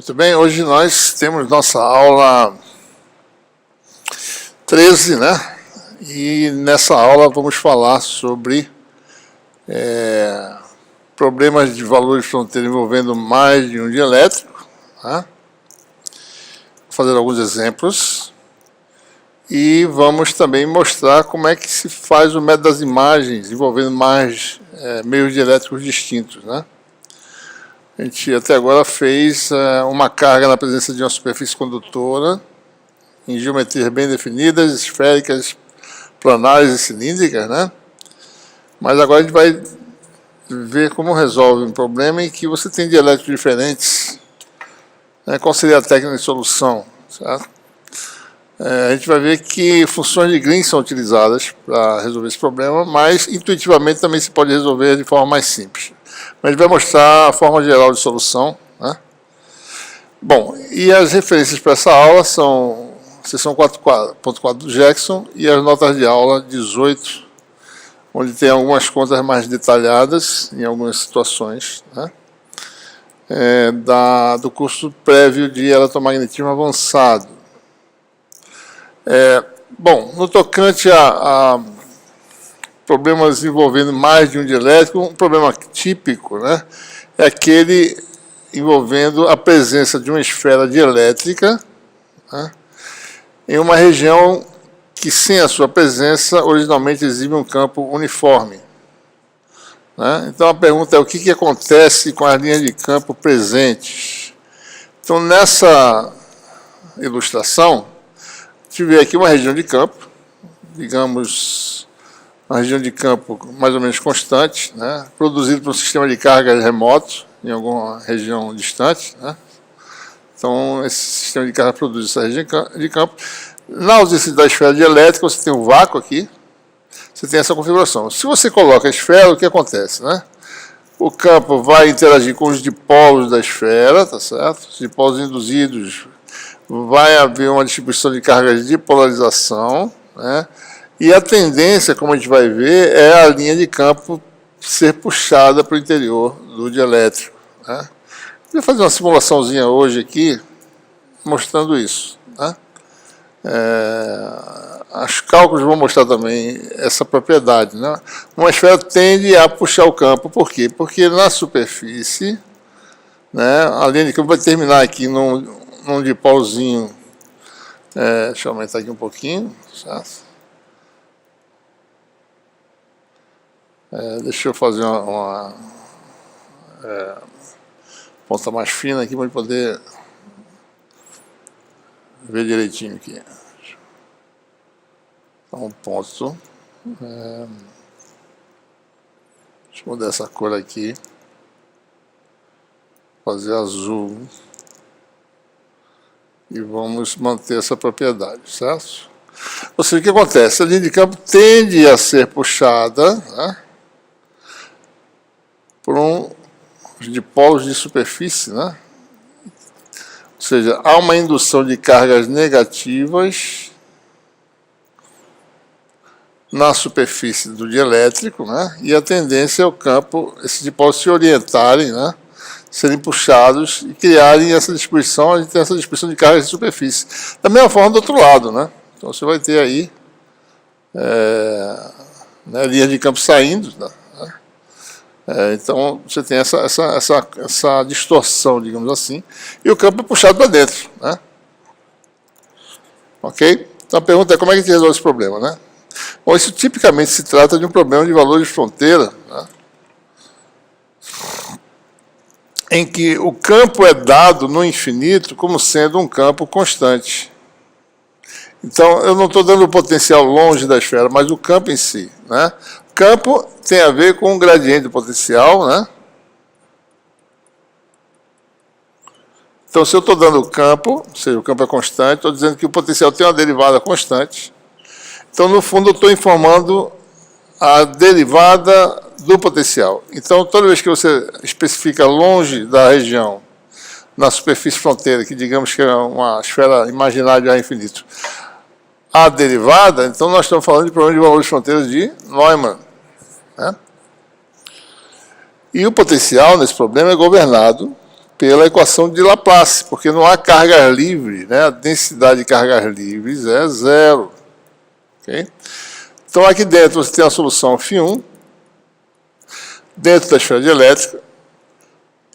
Muito bem, hoje nós temos nossa aula 13, né? E nessa aula vamos falar sobre problemas de valores de fronteira envolvendo mais de um dielétrico, tá? Vou fazer alguns exemplos e vamos também mostrar como é que se faz o método das imagens envolvendo mais meios dielétricos distintos, né? A gente até agora fez uma carga na presença de uma superfície condutora em geometrias bem definidas, esféricas, planares e cilíndricas, né? Mas agora a gente vai ver como resolve um problema em que você tem dielétricos diferentes, né? Qual seria a técnica de solução, certo? A gente vai ver que funções de Green são utilizadas para resolver esse problema, mas intuitivamente também se pode resolver de forma mais simples. Mas a gente vai mostrar a forma geral de solução, né? Bom, e as referências para essa aula são seção 4.4 do Jackson e as notas de aula 18, onde tem algumas contas mais detalhadas em algumas situações, né? Do curso prévio de eletromagnetismo avançado. Bom, no tocante a problemas envolvendo mais de um dielétrico, um problema típico, né, é aquele envolvendo a presença de uma esfera dielétrica, né, em uma região que, sem a sua presença, originalmente exibe um campo uniforme, né? Então a pergunta é: o que acontece com as linhas de campo presentes? Então, nessa ilustração, tive aqui uma região de campo, digamos, uma região de campo mais ou menos constante, né, produzido por um sistema de carga remoto em alguma região distante, né? Então, esse sistema de carga produz essa região de campo. Na ausência da esfera dielétrica, você tem um vácuo aqui, você tem essa configuração. Se você coloca a esfera, o que acontece, né? O campo vai interagir com os dipolos da esfera, tá certo? Os dipolos induzidos, vai haver uma distribuição de cargas de polarização, né? E a tendência, como a gente vai ver, é a linha de campo ser puxada para o interior do dielétrico, né? Vou fazer uma simulaçãozinha hoje aqui, mostrando isso, né? Os cálculos vão mostrar também essa propriedade, né? Uma esfera tende a puxar o campo, por quê? Porque na superfície, né, a linha de campo vai terminar aqui num dipolozinho, deixa eu aumentar aqui um pouquinho, certo? Deixa eu fazer uma ponta mais fina aqui para eu poder ver direitinho aqui. Então, um ponto. Deixa eu mudar essa cor aqui. Fazer azul. E vamos manter essa propriedade, certo? Ou seja, o que acontece? A linha de campo tende a ser puxada, né, por dipolos de superfície, né? Ou seja, há uma indução de cargas negativas na superfície do dielétrico, né? E a tendência é o campo, esses dipolos se orientarem, né, serem puxados e criarem essa distribuição, a gente tem essa distribuição de cargas de superfície. Da mesma forma do outro lado, né? Então você vai ter aí linhas de campo saindo, né? Então você tem essa distorção, digamos assim, e o campo é puxado para dentro, né? Ok? Então a pergunta é: como é que a gente resolve esse problema, né? Bom, isso tipicamente se trata de um problema de valor de fronteira, né, em que o campo é dado no infinito como sendo um campo constante. Então, eu não estou dando o potencial longe da esfera, mas o campo em si, né? O campo tem a ver com o gradiente do potencial, né? Então, se eu estou dando o campo, ou seja, o campo é constante, estou dizendo que o potencial tem uma derivada constante. Então, no fundo, eu estou informando a derivada do potencial. Então, toda vez que você especifica longe da região, na superfície fronteira, que digamos que é uma esfera imaginária de ar infinito, a derivada, então nós estamos falando de problema de valores de fronteira de Neumann, né? E o potencial nesse problema é governado pela equação de Laplace, porque não há cargas livres, né? A densidade de cargas livres é zero. Okay? Então, aqui dentro você tem a solução φ1, dentro da esfera dielétrica,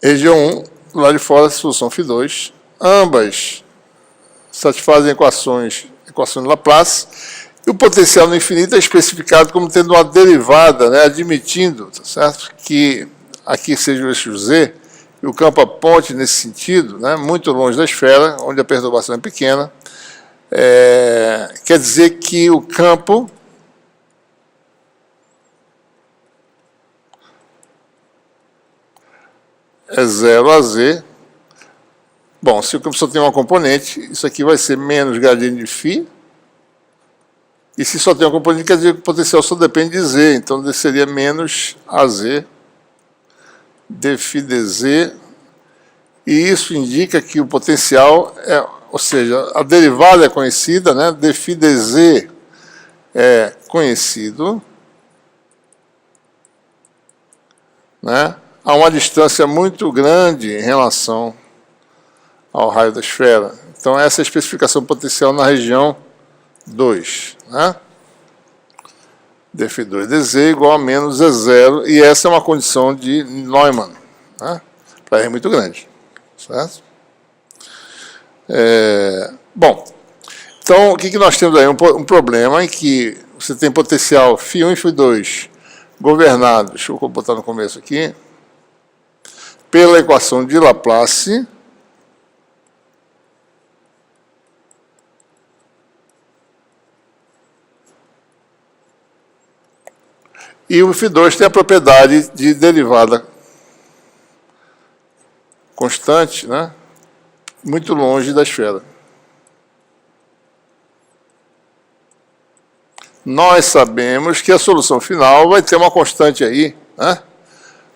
região 1, do lado de fora a solução φ2, ambas satisfazem equações de Laplace, e o potencial no infinito é especificado como tendo uma derivada, né, admitindo, tá certo, que aqui seja o eixo Z, e o campo aponte nesse sentido, né, muito longe da esfera, onde a perturbação é pequena, quer dizer que o campo é 0 a Z. Bom, se o campo só tem uma componente, isso aqui vai ser menos gradiente de φ. E se só tem uma componente, quer dizer que o potencial só depende de Z. Então, seria menos AZ dφ dz. E isso indica que o potencial, ou seja, a derivada é conhecida, né? dφ dz é conhecido, né? A uma distância muito grande em relação ao raio da esfera. Então, essa é a especificação potencial na região 2. Né? dφ2 dz igual a menos E0, e essa é uma condição de Neumann, né? Para R muito grande. Certo? Bom, então, o que nós temos aí? Um problema em que você tem potencial φ1 e φ2 governados, deixa eu botar no começo aqui, pela equação de Laplace, e o φ2 tem a propriedade de derivada constante, né? Muito longe da esfera. Nós sabemos que a solução final vai ter uma constante aí, né?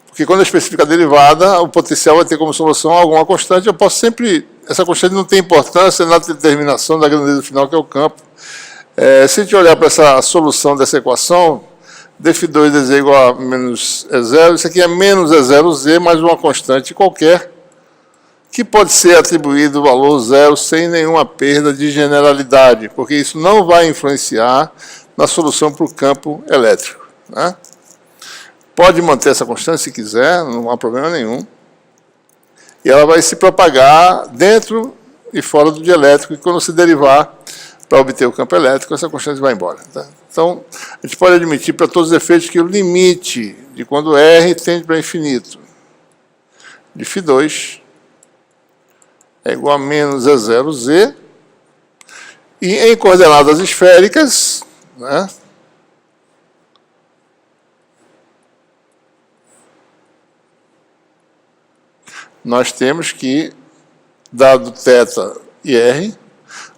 Porque quando eu especifico a derivada, o potencial vai ter como solução alguma constante. Eu posso sempre... Essa constante não tem importância na determinação da grandeza final, que é o campo. Se a gente olhar para essa solução dessa equação, dφ2 dz igual a menos E0, isso aqui é menos E0z mais uma constante qualquer, que pode ser atribuído o valor zero sem nenhuma perda de generalidade, porque isso não vai influenciar na solução para o campo elétrico. Né? Pode manter essa constante se quiser, não há problema nenhum. E ela vai se propagar dentro e fora do dielétrico, e quando se derivar para obter o campo elétrico, essa constante vai embora. Tá? Então, a gente pode admitir para todos os efeitos que o limite de quando R tende para infinito de φ2 é igual a menos E0z, e em coordenadas esféricas, né, nós temos que, dado θ e R,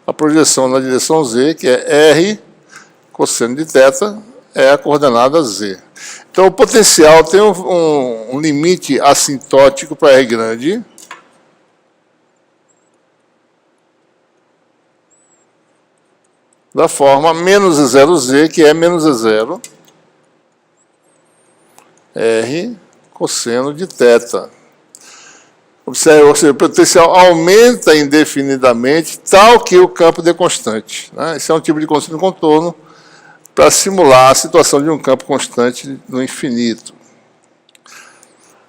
a projeção na direção Z, que é R cosseno de θ, é a coordenada Z. Então, o potencial tem um limite assintótico para R grande, da forma menos E0Z, que é menos E0, R cosseno de θ. Observe, ou seja, o potencial aumenta indefinidamente, tal que o campo dê constante. Né? Esse é um tipo de constante de contorno para simular a situação de um campo constante no infinito.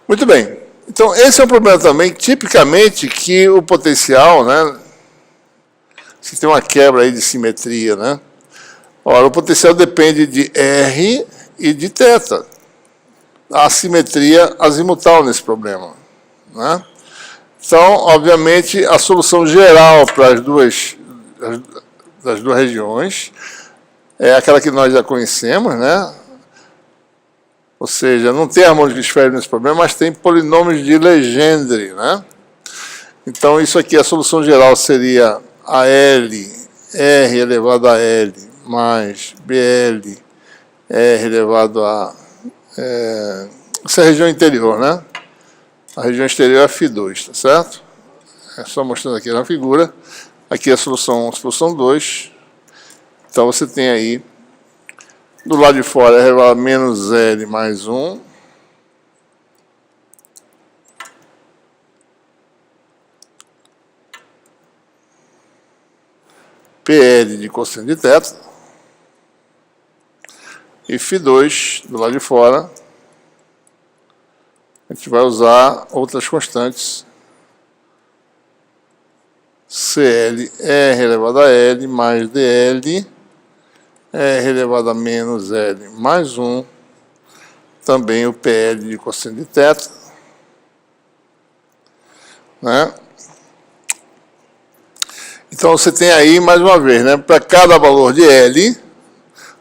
Muito bem. Então, esse é um problema também, tipicamente, que o potencial, né, se tem uma quebra aí de simetria, né? Ora, o potencial depende de R e de θ. Há simetria azimutal nesse problema. Né? Então, obviamente, a solução geral para as duas regiões é aquela que nós já conhecemos, né? Ou seja, não tem harmônica esférica nesse problema, mas tem polinômios de Legendre, né? Então, isso aqui, a solução geral seria AL, R elevado a L, mais BL, R elevado a... essa é a região interior, né? A região exterior é φ2, tá certo? É só mostrando aqui na figura. Aqui é a solução 2. Então, você tem aí, do lado de fora, R elevado a menos L mais 1. PL de cosseno de θ, e φ2 do lado de fora, a gente vai usar outras constantes, CL R elevado a L mais DL, R elevado a menos L mais 1, também o PL de cosseno de θ, né? Então você tem aí, mais uma vez, né, para cada valor de L,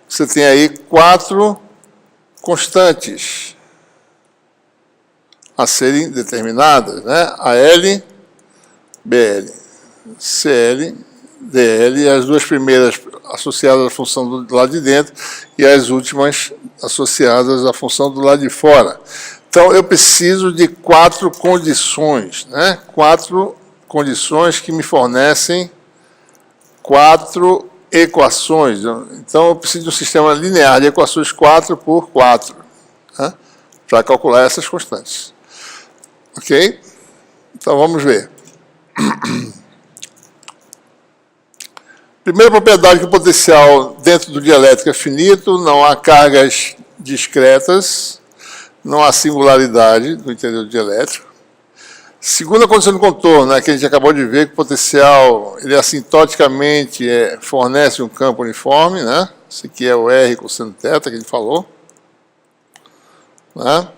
você tem aí 4 constantes a serem determinadas, né? A L, BL, CL, DL, as duas primeiras associadas à função do lado de dentro e as últimas associadas à função do lado de fora. Então, eu preciso de 4 condições, né? 4 condições que me fornecem 4 equações. Então, eu preciso de um sistema linear de equações 4 por 4, né? Para calcular essas constantes. Ok? Então, vamos ver. Primeira propriedade que o potencial dentro do dielétrico é finito, não há cargas discretas, não há singularidade do interior do dielétrico. Segunda condição de contorno, né, que a gente acabou de ver, que o potencial ele assintoticamente fornece um campo uniforme, né? Esse aqui é o R cosseno θ que a gente falou. Né?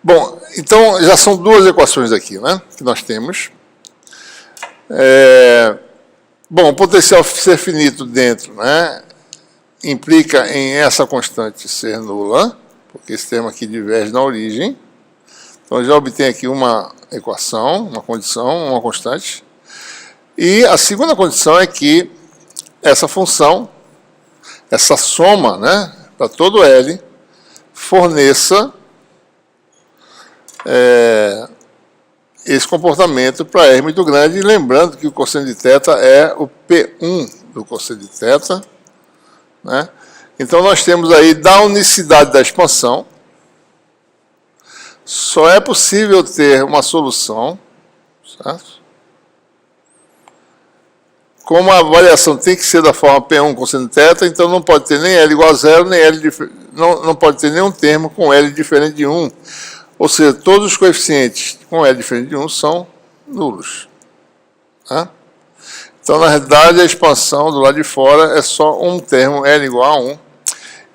Bom, então já são 2 equações aqui, né, que nós temos. Bom, o potencial ser finito dentro, né, implica em essa constante ser nula, porque esse termo aqui diverge na origem. Então, eu já obtenho aqui uma equação, uma condição, uma constante. E a segunda condição é que essa função, essa soma, né, para todo L, forneça esse comportamento para R muito grande, lembrando que o cosseno de θ é o P1 do cosseno de θ, né? Então, nós temos aí, da unicidade da expansão, só é possível ter uma solução, certo? Como a variação tem que ser da forma P1 cosseno de θ, então não pode ter nem L igual a 0, nem L não pode ter nenhum termo com L diferente de 1. Ou seja, todos os coeficientes com L diferente de 1 são nulos. Tá? Então, na realidade, a expansão do lado de fora é só um termo L igual a 1.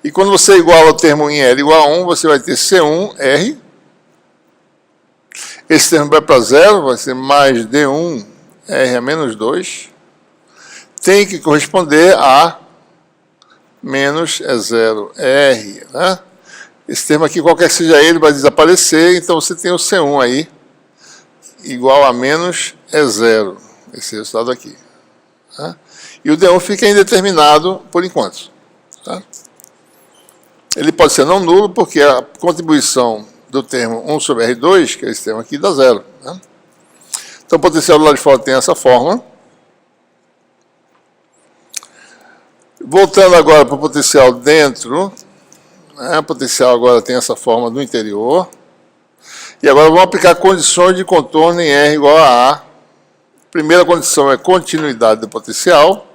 E quando você iguala o termo em L igual a 1, você vai ter C1R. Esse termo vai para 0, vai ser mais D1R a menos 2. Tem que corresponder a menos E0R, né? Esse termo aqui, qualquer que seja ele, vai desaparecer, então você tem o C1 aí, igual a menos E0, esse resultado aqui. Tá? E o D1 fica indeterminado por enquanto. Tá? Ele pode ser não nulo, porque a contribuição do termo 1 sobre R2, que é esse termo aqui, dá 0. Né? Então, o potencial do lado de fora tem essa fórmula. Voltando agora para o potencial dentro, né? O potencial agora tem essa forma do interior. E agora vamos aplicar condições de contorno em R igual a A. Primeira condição é continuidade do potencial.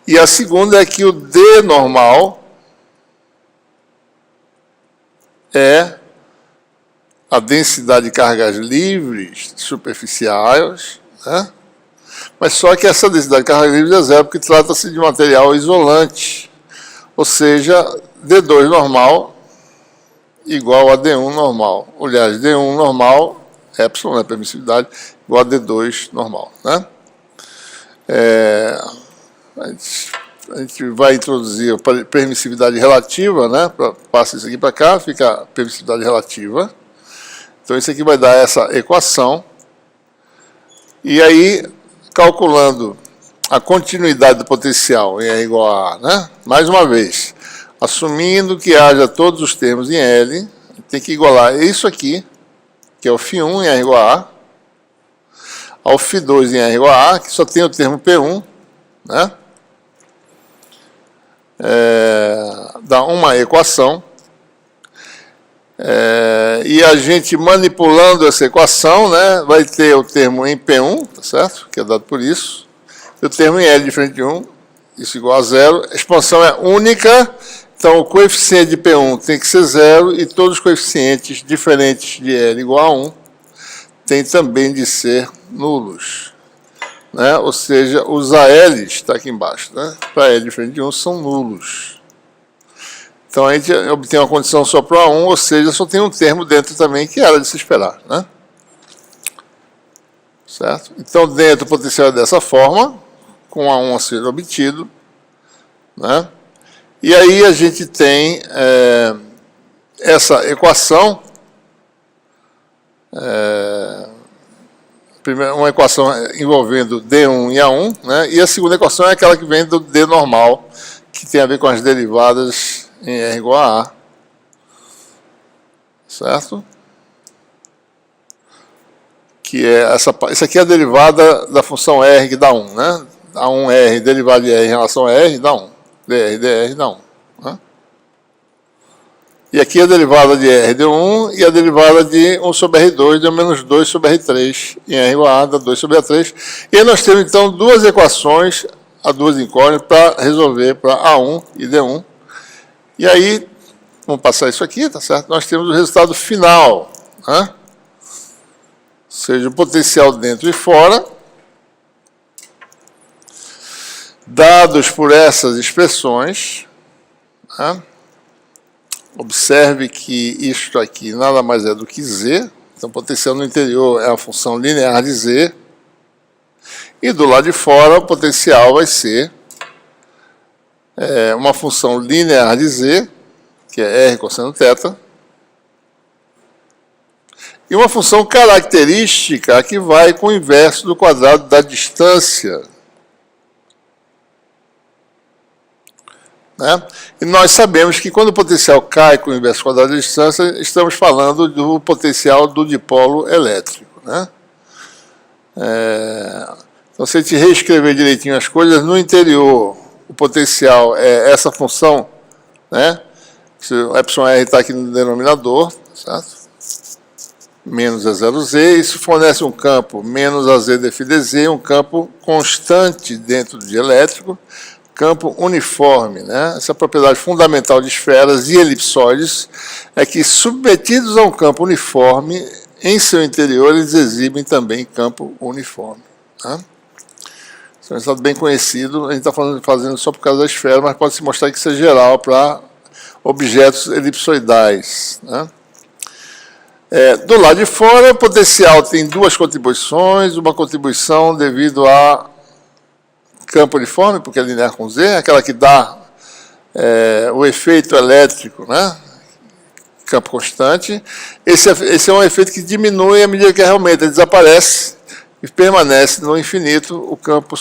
E a segunda é que o D normal é a densidade de cargas livres superficiais, né? Mas só que essa densidade de cargas livres é 0, porque trata-se de material isolante. Ou seja, D2 normal igual a D1 normal. Aliás, D1 normal, epsilon, né, permissividade, igual a D2 normal. Né? A gente vai introduzir a permissividade relativa, né? Passa isso aqui para cá, fica a permissividade relativa. Então, isso aqui vai dar essa equação. E aí, calculando a continuidade do potencial em R igual a A, né? Mais uma vez, assumindo que haja todos os termos em L, tem que igualar isso aqui, que é o φ1 em R igual a A, ao φ2 em R igual a A, que só tem o termo P1, né? Dá uma equação. E a gente manipulando essa equação, né, vai ter o termo em P1, tá certo? Que é dado por isso. E o termo em L diferente de 1, isso igual a zero. A expansão é única, então o coeficiente de P1 tem que ser zero e todos os coeficientes diferentes de L igual a 1 tem também de ser nulos. Né? Ou seja, os ALs, está aqui embaixo, né? Para L diferente de 1 são nulos. Então a gente obtém uma condição só para A1, ou seja, só tem um termo dentro também que era de se esperar. Né? Certo? Então dentro o potencial é dessa forma, com A1 a ser obtido. Né? E aí a gente tem essa equação, primeiro, uma equação envolvendo D1 e A1, né? E a segunda equação é aquela que vem do D normal, que tem a ver com as derivadas em R igual a A. Certo? Que é essa aqui é a derivada da função R que dá 1, né? A1R, derivada de R em relação a R, dá 1. dr dá 1. Né? E aqui a derivada de R deu 1 e a derivada de 1 sobre R2 deu menos 2 sobre R3 em R igual a A dá 2 sobre R3. E aí nós temos então duas equações, a duas incógnitas, para resolver para A1 e D1. E aí, vamos passar isso aqui, tá certo? Nós temos o resultado final, né? Ou seja, o potencial dentro e fora, dados por essas expressões. Né? Observe que isto aqui nada mais é do que Z. Então, o potencial no interior é a função linear de Z. E do lado de fora, o potencial vai ser uma função linear de Z, que é R cosseno θ, e uma função característica que vai com o inverso do quadrado da distância. Né? E nós sabemos que quando o potencial cai com o inverso do quadrado da distância, estamos falando do potencial do dipolo elétrico. Né? Então, se a gente reescrever direitinho as coisas, no interior, o potencial é essa função, né? O εr está aqui no denominador, certo? Menos a 0z, isso fornece um campo menos a z dφ dz, um campo constante dentro de elétrico, campo uniforme. Né? Essa propriedade fundamental de esferas e elipsóides é que, submetidos a um campo uniforme, em seu interior eles exibem também campo uniforme. Né? Isso é um resultado bem conhecido, a gente está fazendo só por causa da esfera, mas pode se mostrar que isso é geral para objetos elipsoidais. Né? Do lado de fora, o potencial tem duas contribuições, uma contribuição devido a campo uniforme, porque é linear com Z, aquela que dá o efeito elétrico, né? Campo constante. Esse é um efeito que diminui à medida que aumenta, ele desaparece e permanece no infinito o campo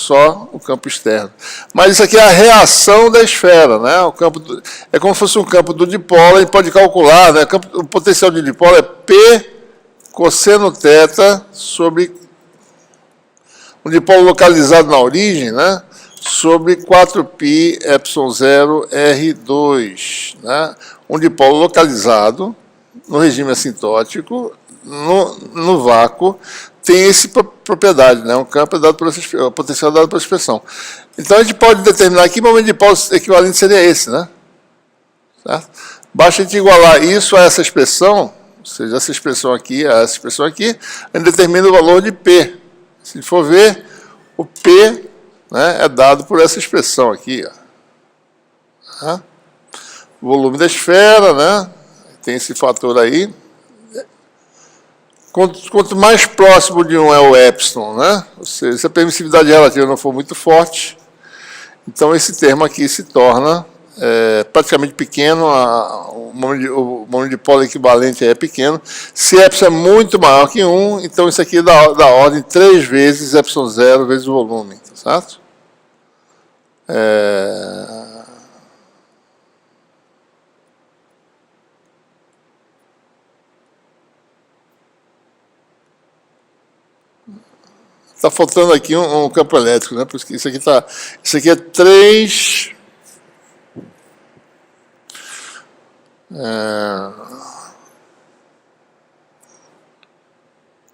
externo. Mas isso aqui é a reação da esfera, né? O campo é como se fosse um campo do dipolo, a gente pode calcular, né? O potencial de dipolo é P cosseno θ sobre um dipolo localizado na origem, né? Sobre 4π ε0 R2, né? Um dipolo localizado no regime assintótico, no vácuo, tem essa propriedade, né? Um campo é dado por essa, o potencial é dado por essa expressão. Então a gente pode determinar que momento de dipolo equivalente seria esse, né? Certo? Basta a gente igualar isso a essa expressão, ou seja, essa expressão aqui a essa expressão aqui, a gente determina o valor de P. Se a gente for ver, o P, né, é dado por essa expressão aqui. Ó. Tá? Volume da esfera, né? Tem esse fator aí. Quanto mais próximo de 1 é o epsilon, né? Ou seja, se a permissividade relativa não for muito forte, então esse termo aqui se torna praticamente pequeno, o momento de dipolo equivalente é pequeno. Se epsilon é muito maior que 1, então isso aqui é da ordem 3 vezes epsilon 0 vezes o volume, tá certo? Está faltando aqui um campo elétrico, né? Porque isso aqui é 3.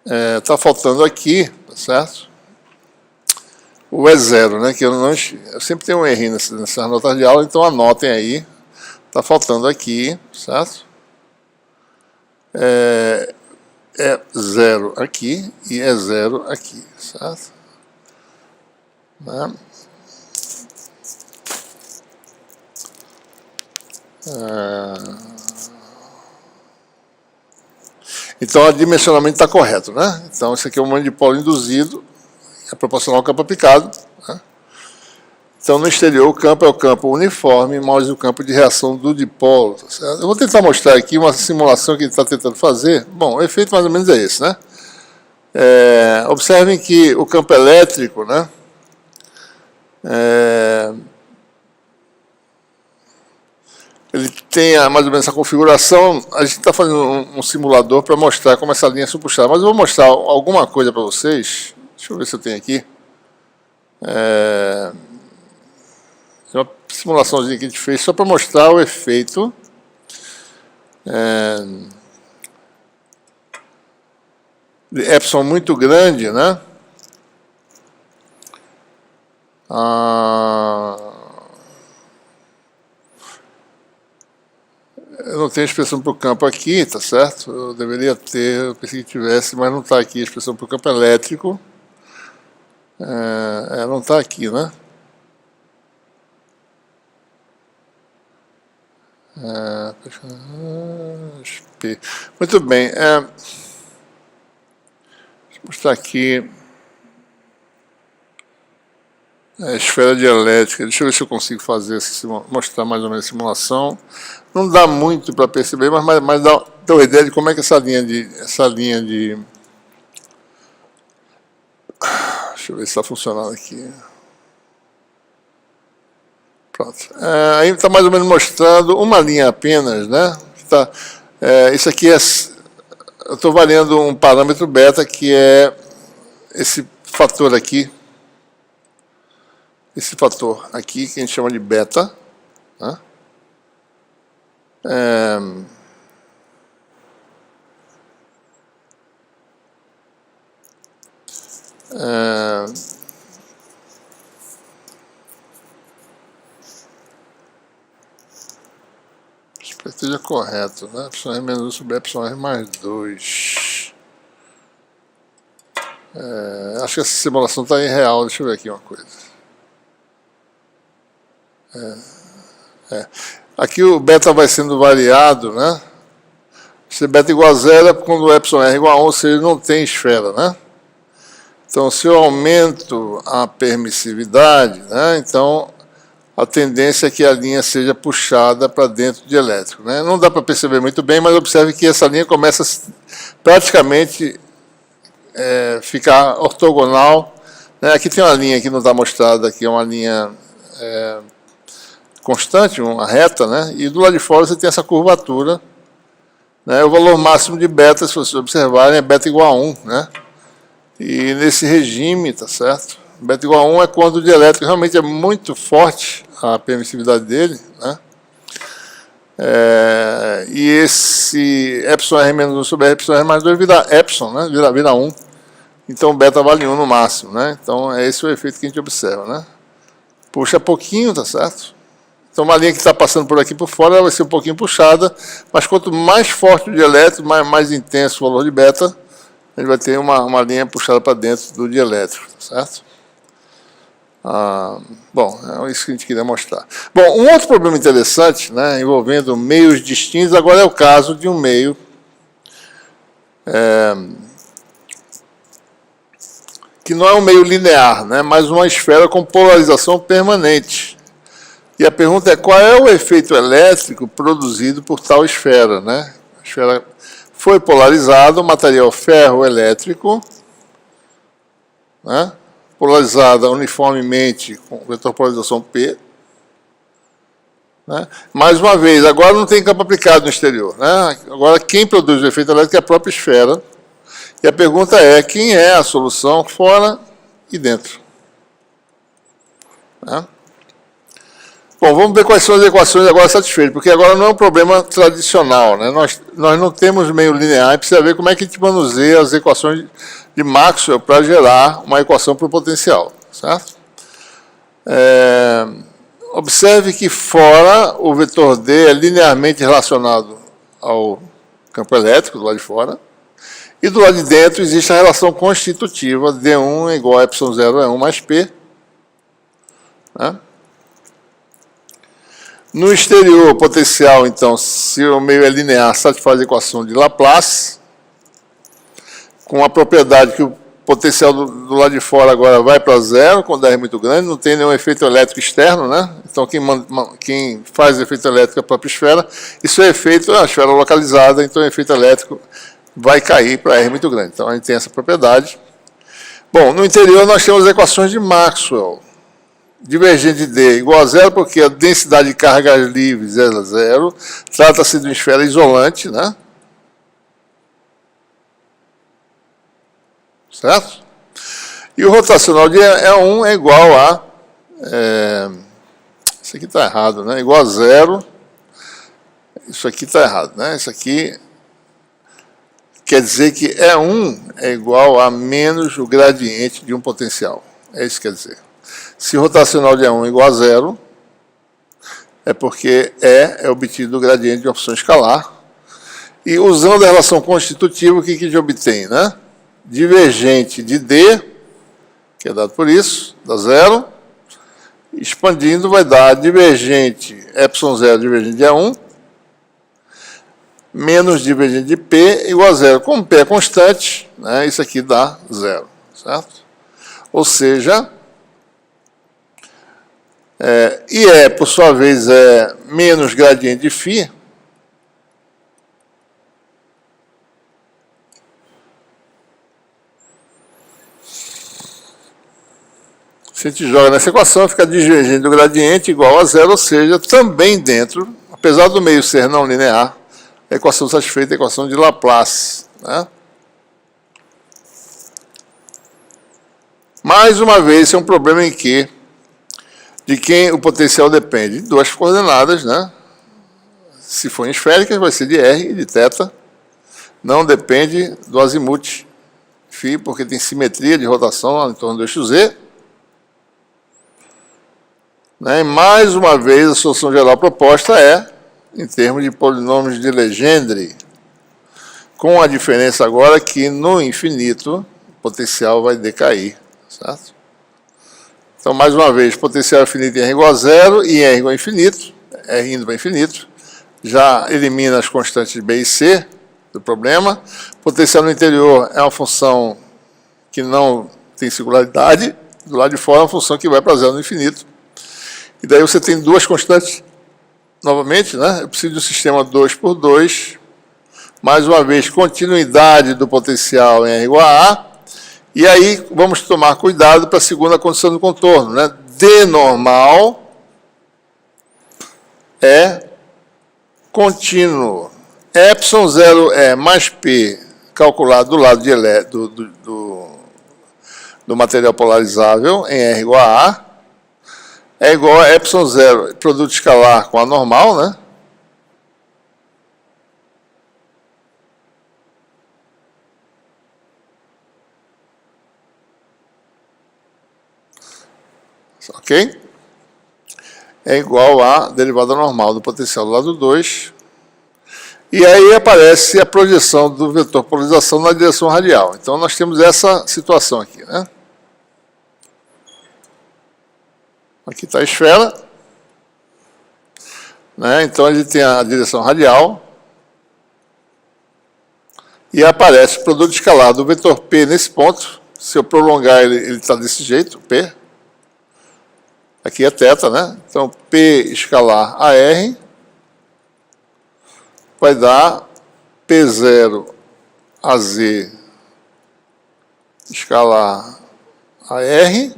Está faltando aqui, tá certo? O é zero, né? Que eu sempre tenho um errinho nessas notas de aula, então anotem aí. Está faltando aqui, certo? É zero aqui e é zero aqui, certo? Né? Então, o dimensionamento está correto, né? Então, isso aqui é um momento de dipolo induzido, é proporcional ao campo aplicado. Né? Então, no exterior, o campo é o campo uniforme, mais o campo de reação do dipolo. Tá certo? Eu vou tentar mostrar aqui uma simulação que ele está tentando fazer. Bom, o efeito mais ou menos é esse, né? Observem que o campo elétrico, né? Ele tem mais ou menos essa configuração. A gente está fazendo um simulador para mostrar como essa linha é puxada. Mas eu vou mostrar alguma coisa para vocês. Deixa eu ver se eu tenho aqui. Uma simulaçãozinha que a gente fez só para mostrar o efeito. De epsilon muito grande, né? Eu não tenho expressão para o campo aqui, tá certo? Eu deveria ter, eu pensei que tivesse, mas não está aqui a expressão para o campo elétrico. Não está aqui, né? Muito bem. Deixa eu mostrar aqui a esfera dialética. Deixa eu ver se eu consigo fazer mostrar mais ou menos a simulação. Não dá muito para perceber, mas dá uma ideia de como é que essa linha de deixa eu ver se está funcionando aqui. Pronto. Aí está mais ou menos mostrando uma linha apenas, né? Isso aqui eu estou variando um parâmetro beta, que é esse fator aqui. Esse fator aqui, que a gente chama de beta. Né? Espero que esteja correto, né? Epsilon R menos 1 sobre Epsilon R mais 2. Acho que essa simulação está irreal. Deixa eu ver aqui uma coisa. Aqui o beta vai sendo variado, né? Se beta igual a zero é quando o epsilon R igual a 1, ou seja, não tem esfera, né? Então, se eu aumento a permissividade, né? Então a tendência é que a linha seja puxada para dentro de elétrico, né? Não dá para perceber muito bem, mas observe que essa linha começa praticamente ficar ortogonal. Né? Aqui tem uma linha que não está mostrada, aqui é uma linha constante, uma reta, né? E do lado de fora você tem essa curvatura. Né? O valor máximo de beta, se vocês observarem, é beta igual a 1. Né? E nesse regime, tá certo? Beta igual a 1 é quando o dielétrico realmente é muito forte, a permissividade dele. Né? E esse epsilon R menos 1 sobre epsilon R mais 2 vira epsilon, né? vira 1. Então beta vale 1 no máximo. Né? Então é esse o efeito que a gente observa. Né? Puxa pouquinho, tá certo? Então, uma linha que está passando por aqui por fora, ela vai ser um pouquinho puxada, mas quanto mais forte o dielétrico, mais intenso o valor de beta, ele vai ter uma linha puxada para dentro do dielétrico, certo? Bom, é isso que a gente queria mostrar. Bom, um outro problema interessante, né, envolvendo meios distintos, agora é o caso de um meio que não é um meio linear, né, mas uma esfera com polarização permanente. E a pergunta é, qual é o efeito elétrico produzido por tal esfera? Né? A esfera foi polarizada, o material ferroelétrico, né? Polarizada uniformemente com vetor polarização P. Né? Mais uma vez, agora não tem campo aplicado no exterior. Né? Agora quem produz o efeito elétrico é a própria esfera. E a pergunta é, quem é a solução fora e dentro? Né? Bom, vamos ver quais são as equações agora satisfeitas, porque agora não é um problema tradicional, né? Nós não temos meio linear, e precisa ver como é que a gente manuseia as equações de Maxwell para gerar uma equação para o potencial, certo? Observe que fora o vetor D é linearmente relacionado ao campo elétrico, do lado de fora, e do lado de dentro existe a relação constitutiva, D1 é igual a ε0 é 1 mais P, né? No exterior, o potencial, então, se o meio é linear, satisfaz a equação de Laplace, com a propriedade que o potencial do lado de fora agora vai para zero, quando R é muito grande, não tem nenhum efeito elétrico externo, né? Então, quem faz efeito elétrico é a própria esfera. Isso é efeito, a esfera localizada, então o efeito elétrico vai cair para R muito grande. Então, a gente tem essa propriedade. Bom, no interior nós temos as equações de Maxwell. Divergente de D igual a zero, porque a densidade de cargas livres é zero. Trata-se de uma esfera isolante, né? Certo? E o rotacional de E1 é igual a... isso aqui está errado, né? Igual a zero. Isso aqui está errado, né? Isso aqui quer dizer que E1 é igual a menos o gradiente de um potencial. É isso que quer dizer. Se o rotacional de E1 é igual a zero, é porque E é obtido do gradiente de uma função escalar. E usando a relação constitutiva, o que a gente obtém, né? Divergente de D, que é dado por isso, dá zero. Expandindo vai dar divergente ε0 divergente de E1, menos divergente de P igual a zero. Como P é constante, né, isso aqui dá zero, certo? Ou seja, E, por sua vez, é menos gradiente de φ. Se a gente joga nessa equação, fica divergente do gradiente igual a zero, ou seja, também dentro, apesar do meio ser não linear, a equação satisfeita é a equação de Laplace, né? Mais uma vez, esse é um problema em que de quem o potencial depende de duas coordenadas, né? Se for esféricas, vai ser de R e de θ. Não depende do azimuth φ, porque tem simetria de rotação em torno do eixo Z. Né? E mais uma vez, a solução geral proposta é em termos de polinômios de Legendre, com a diferença agora que no infinito o potencial vai decair, certo? Então, mais uma vez, potencial infinito em R igual a zero e R igual a infinito, R indo para infinito, já elimina as constantes B e C do problema. Potencial no interior é uma função que não tem singularidade, do lado de fora é uma função que vai para zero no infinito. E daí você tem duas constantes, novamente, né? Eu preciso de um sistema 2 por 2, mais uma vez, continuidade do potencial em R igual a A. E aí, vamos tomar cuidado para a segunda condição do contorno, né? D normal é contínuo. ε0 é mais P, calculado do lado do material polarizável, em R igual a A, é igual a ε0, produto escalar com a normal, né? Ok? É igual à derivada normal do potencial do lado 2. E aí aparece a projeção do vetor polarização na direção radial. Então, nós temos essa situação aqui, né? Aqui está a esfera. Né? Então, a gente tem a direção radial. E aparece o produto escalar do vetor P nesse ponto. Se eu prolongar, ele está desse jeito, P. Aqui é θ, né? Então, P escalar AR vai dar P0 AZ escalar AR, e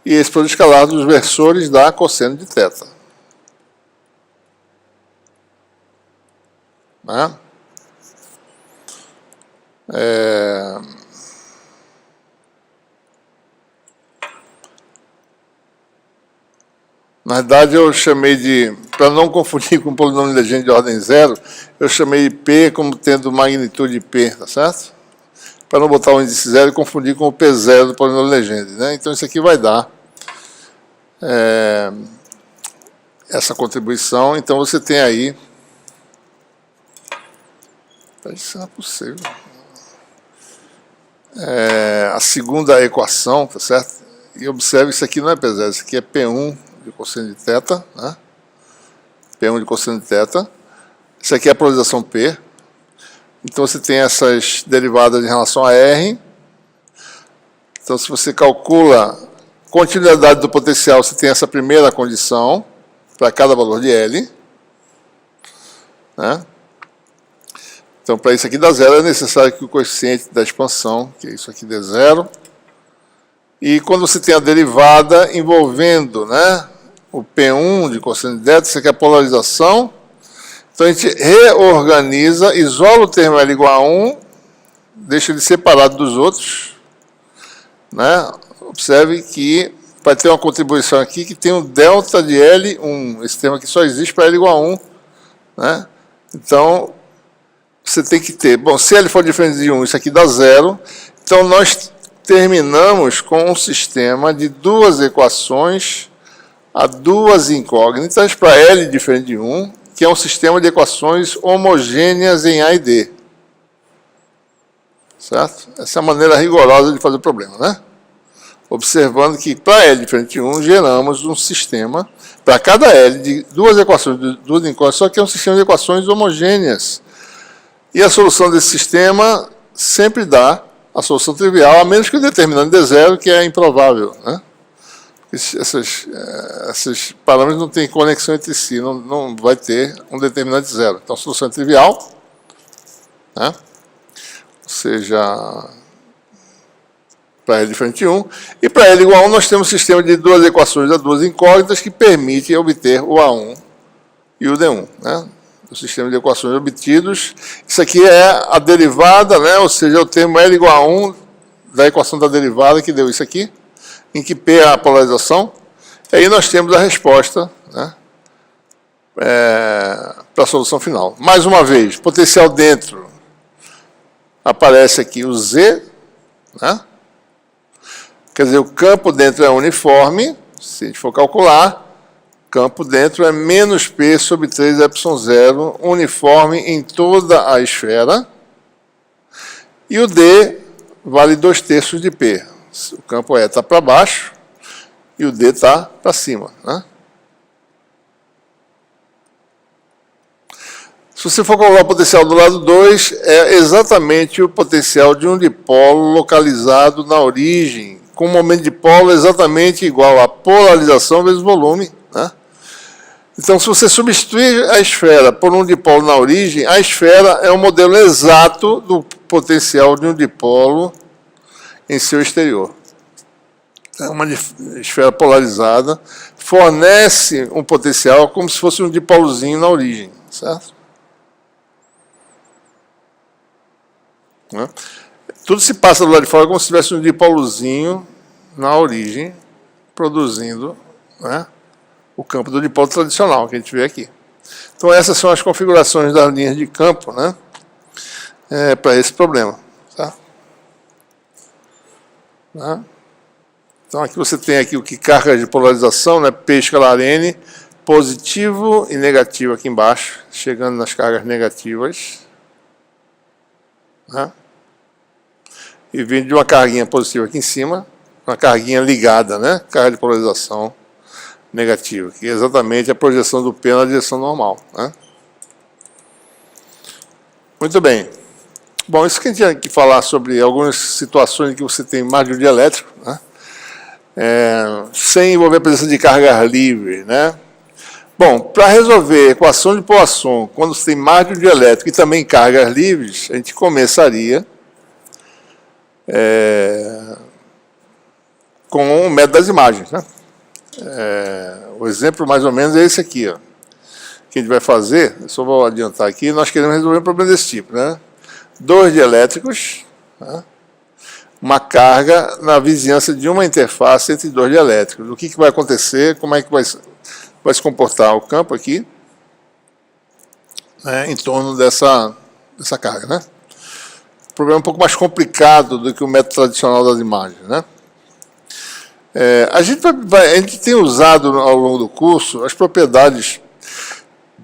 esse produto escalar dos versores dá cosseno de θ. Né? Na verdade, eu chamei de, para não confundir com o polinômio Legendre de ordem zero, eu chamei de P como tendo magnitude P, tá certo? Para não botar o índice zero e confundir com o P0 do polinômio Legendre, né? Então, isso aqui vai dar essa contribuição. Então, você tem aí... Isso não é possível. A segunda equação, tá certo? E observe, isso aqui não é P0, isso aqui é P1 de cosseno de θ, né? P1 de cosseno de θ. Isso aqui é a polarização P. Então, você tem essas derivadas em relação a R. Então, se você calcula a continuidade do potencial, você tem essa primeira condição para cada valor de L, né? Então, para isso aqui dar zero, é necessário que o coeficiente da expansão, que é isso aqui, dê zero. E quando você tem a derivada envolvendo, né, o P1 de cosseno de θ, isso aqui é a polarização. Então, a gente reorganiza, isola o termo L igual a 1, deixa ele separado dos outros, né? Observe que vai ter uma contribuição aqui que tem um delta de L1. Esse termo aqui só existe para L igual a 1, né? Então, você tem que ter... Bom, se L for diferente de 1, isso aqui dá zero. Então, nós terminamos com um sistema de duas equações a duas incógnitas para L diferente de 1, que é um sistema de equações homogêneas em A e D. Certo? Essa é a maneira rigorosa de fazer o problema, né? Observando que para L diferente de 1, geramos um sistema, para cada L, de duas equações, de duas incógnitas, só que é um sistema de equações homogêneas. E a solução desse sistema sempre dá a solução trivial, a menos que o determinante dê zero, que é improvável, né? Esses parâmetros não têm conexão entre si, não vai ter um determinante zero. Então, a solução é trivial, né? Ou seja, para L diferente de 1. E para L igual a 1, nós temos um sistema de duas equações a duas incógnitas que permite obter o A1 e o D1, né? O sistema de equações obtidos. Isso aqui é a derivada, né? Ou seja, o termo L igual a 1 da equação da derivada, que deu isso aqui, em que P é a polarização. E aí nós temos a resposta, né, para a solução final. Mais uma vez, potencial dentro, aparece aqui o Z, né? Quer dizer, o campo dentro é uniforme, se a gente for calcular, campo dentro é menos P sobre 3 ε0, uniforme em toda a esfera. E o D vale 2/3 de P. O campo E está para baixo e o D está para cima, né? Se você for calcular o potencial do lado 2, é exatamente o potencial de um dipolo localizado na origem, com um momento de dipolo exatamente igual a polarização vezes volume, né? Então, se você substituir a esfera por um dipolo na origem, a esfera é o modelo exato do potencial de um dipolo em seu exterior. É uma esfera polarizada, fornece um potencial como se fosse um dipolozinho na origem, certo? Né? Tudo se passa do lado de fora como se tivesse um dipolozinho na origem, produzindo, né, o campo do dipolo tradicional que a gente vê aqui. Então, essas são as configurações das linhas de campo, né, para esse problema. Tá? Né? Então, aqui você tem aqui o que carga de polarização, né, P escalar N, positivo e negativo aqui embaixo, chegando nas cargas negativas. Né? E vindo de uma carguinha positiva aqui em cima, uma carguinha ligada, né, carga de polarização negativa, que é exatamente a projeção do P na direção normal, né? Muito bem. Bom, isso que a gente tinha que falar sobre algumas situações em que você tem mais de um dielétrico, né? Sem envolver a presença de carga livre, né? Bom, para resolver a equação de Poisson, quando você tem mais de um dielétrico e também cargas livres, a gente começaria com o método das imagens, né? O exemplo mais ou menos é esse aqui, ó, que a gente vai fazer. Eu só vou adiantar aqui. Nós queremos resolver um problema desse tipo, né? Dois dielétricos, né? Uma carga na vizinhança de uma interface entre dois dielétricos. O que vai acontecer? Como é que vai vai se comportar o campo aqui, né, em torno dessa carga, né? O problema é um pouco mais complicado do que o método tradicional das imagens, né? A gente tem usado ao longo do curso as propriedades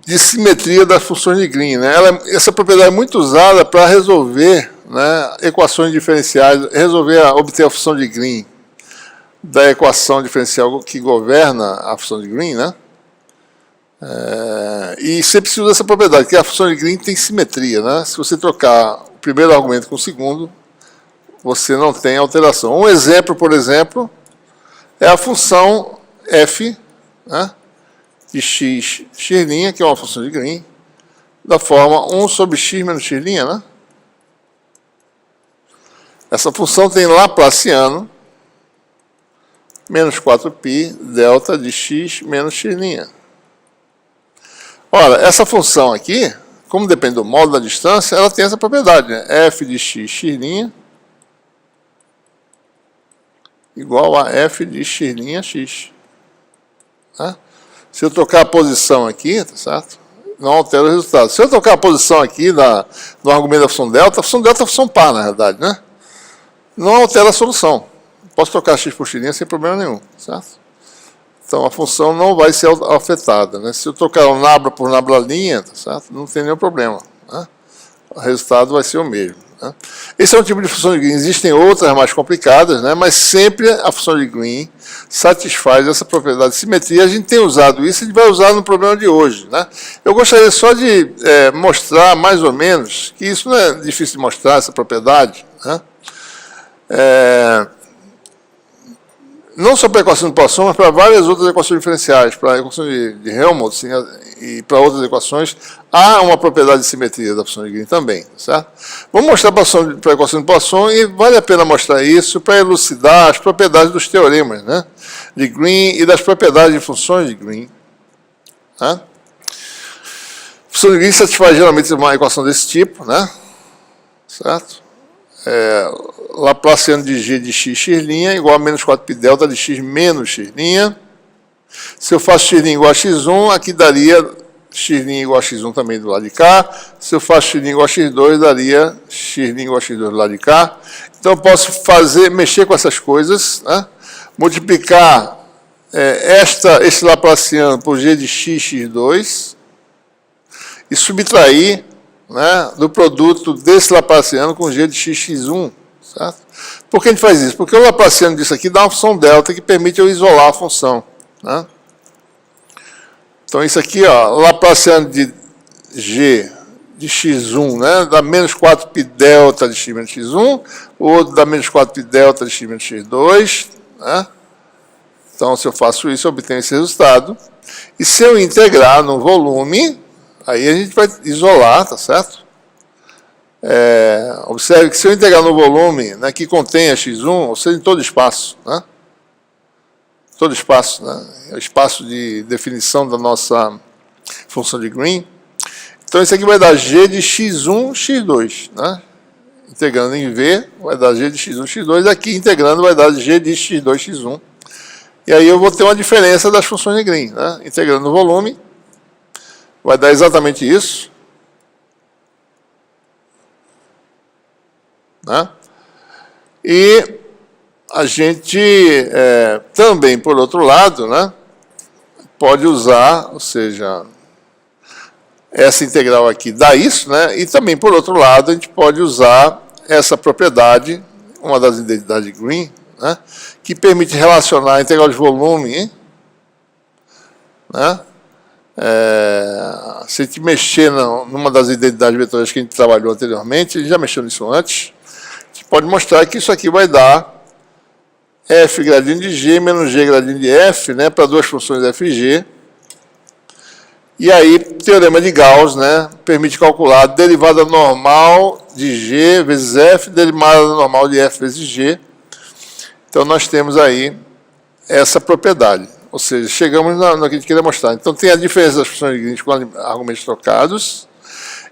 de simetria das funções de Green, né? Essa propriedade é muito usada para resolver, né, equações diferenciais, obter a função de Green da equação diferencial que governa a função de Green, né? E sempre se usa essa propriedade, que a função de Green tem simetria, né? Se você trocar o primeiro argumento com o segundo, você não tem alteração. Um exemplo, por exemplo, é a função f, né, de x, x', que é uma função de Green, da forma 1 sobre x menos x', né? Essa função tem Laplaciano menos 4π delta de x menos x'. Ora, essa função aqui, como depende do modo da distância, ela tem essa propriedade, né? F de x, x' igual a f de x', x. Tá? Se eu trocar a posição aqui, tá certo? Não altera o resultado. Se eu trocar a posição aqui no argumento da função delta é uma função par, na realidade, né? Não altera a solução. Posso trocar x por x' sem problema nenhum, certo? Então a função não vai ser afetada, né? Se eu trocar o nabla por nabla', tá certo? Não tem nenhum problema, né? O resultado vai ser o mesmo, né? Esse é um tipo de função de Green. Existem outras mais complicadas, né? Mas sempre a função de Green satisfaz essa propriedade de simetria. A gente tem usado isso e a gente vai usar no problema de hoje, né? Eu gostaria só de mostrar mais ou menos que isso não é difícil de mostrar, essa propriedade, né? Não só para a equação de Poisson, mas para várias outras equações diferenciais, para a equação de Helmholtz e para outras equações, há uma propriedade de simetria da função de Green também, certo? Vamos mostrar para a equação de Poisson e vale a pena mostrar isso para elucidar as propriedades dos teoremas, né, de Green e das propriedades de funções de Green. Né? A função de Green satisfaz geralmente uma equação desse tipo, né, certo? Laplaciano de g de x, x' igual a menos 4π delta de x menos x'. Se eu faço x' igual a x1, aqui daria x' igual a x1 também do lado de cá. Se eu faço x' igual a x2, daria x' igual a x2 do lado de cá. Então eu posso mexer com essas coisas, né? Multiplicar esse Laplaciano por g de x, x2 e subtrair, né, do produto desse Laplaciano com g de x, x1. Certo? Por que a gente faz isso? Porque o Laplaciano disso aqui dá uma função delta que permite eu isolar a função. Né? Então isso aqui, ó, Laplaciano de g de x1, né, dá menos 4π delta de x menos x1, o outro dá menos 4π delta de x menos x2. Né? Então se eu faço isso, eu obtenho esse resultado. E se eu integrar no volume, aí a gente vai isolar, tá certo? Observe que se eu integrar no volume, né, que contém a x1, ou seja, em todo espaço, né? Todo espaço, né? É o espaço de definição da nossa função de Green. Então isso aqui vai dar g de x1, x2, né? Integrando em v, vai dar g de x1, x2, aqui integrando vai dar g de x2, x1. E aí eu vou ter uma diferença das funções de Green, né? Integrando no volume, vai dar exatamente isso. Né? E a gente também, por outro lado, né, pode usar, ou seja, essa integral aqui dá isso, né, e também, por outro lado, a gente pode usar essa propriedade, uma das identidades de Green, né, que permite relacionar a integral de volume, né, se a gente mexer numa das identidades vetoriais que a gente trabalhou anteriormente, a gente já mexeu nisso antes, pode mostrar que isso aqui vai dar f gradiente de g menos g gradiente de f, né, para duas funções f e g. E aí, teorema de Gauss, né, permite calcular a derivada normal de g vezes f, derivada normal de f vezes g. Então, nós temos aí essa propriedade. Ou seja, chegamos no que a gente queria mostrar. Então, tem a diferença das funções de Green com argumentos trocados.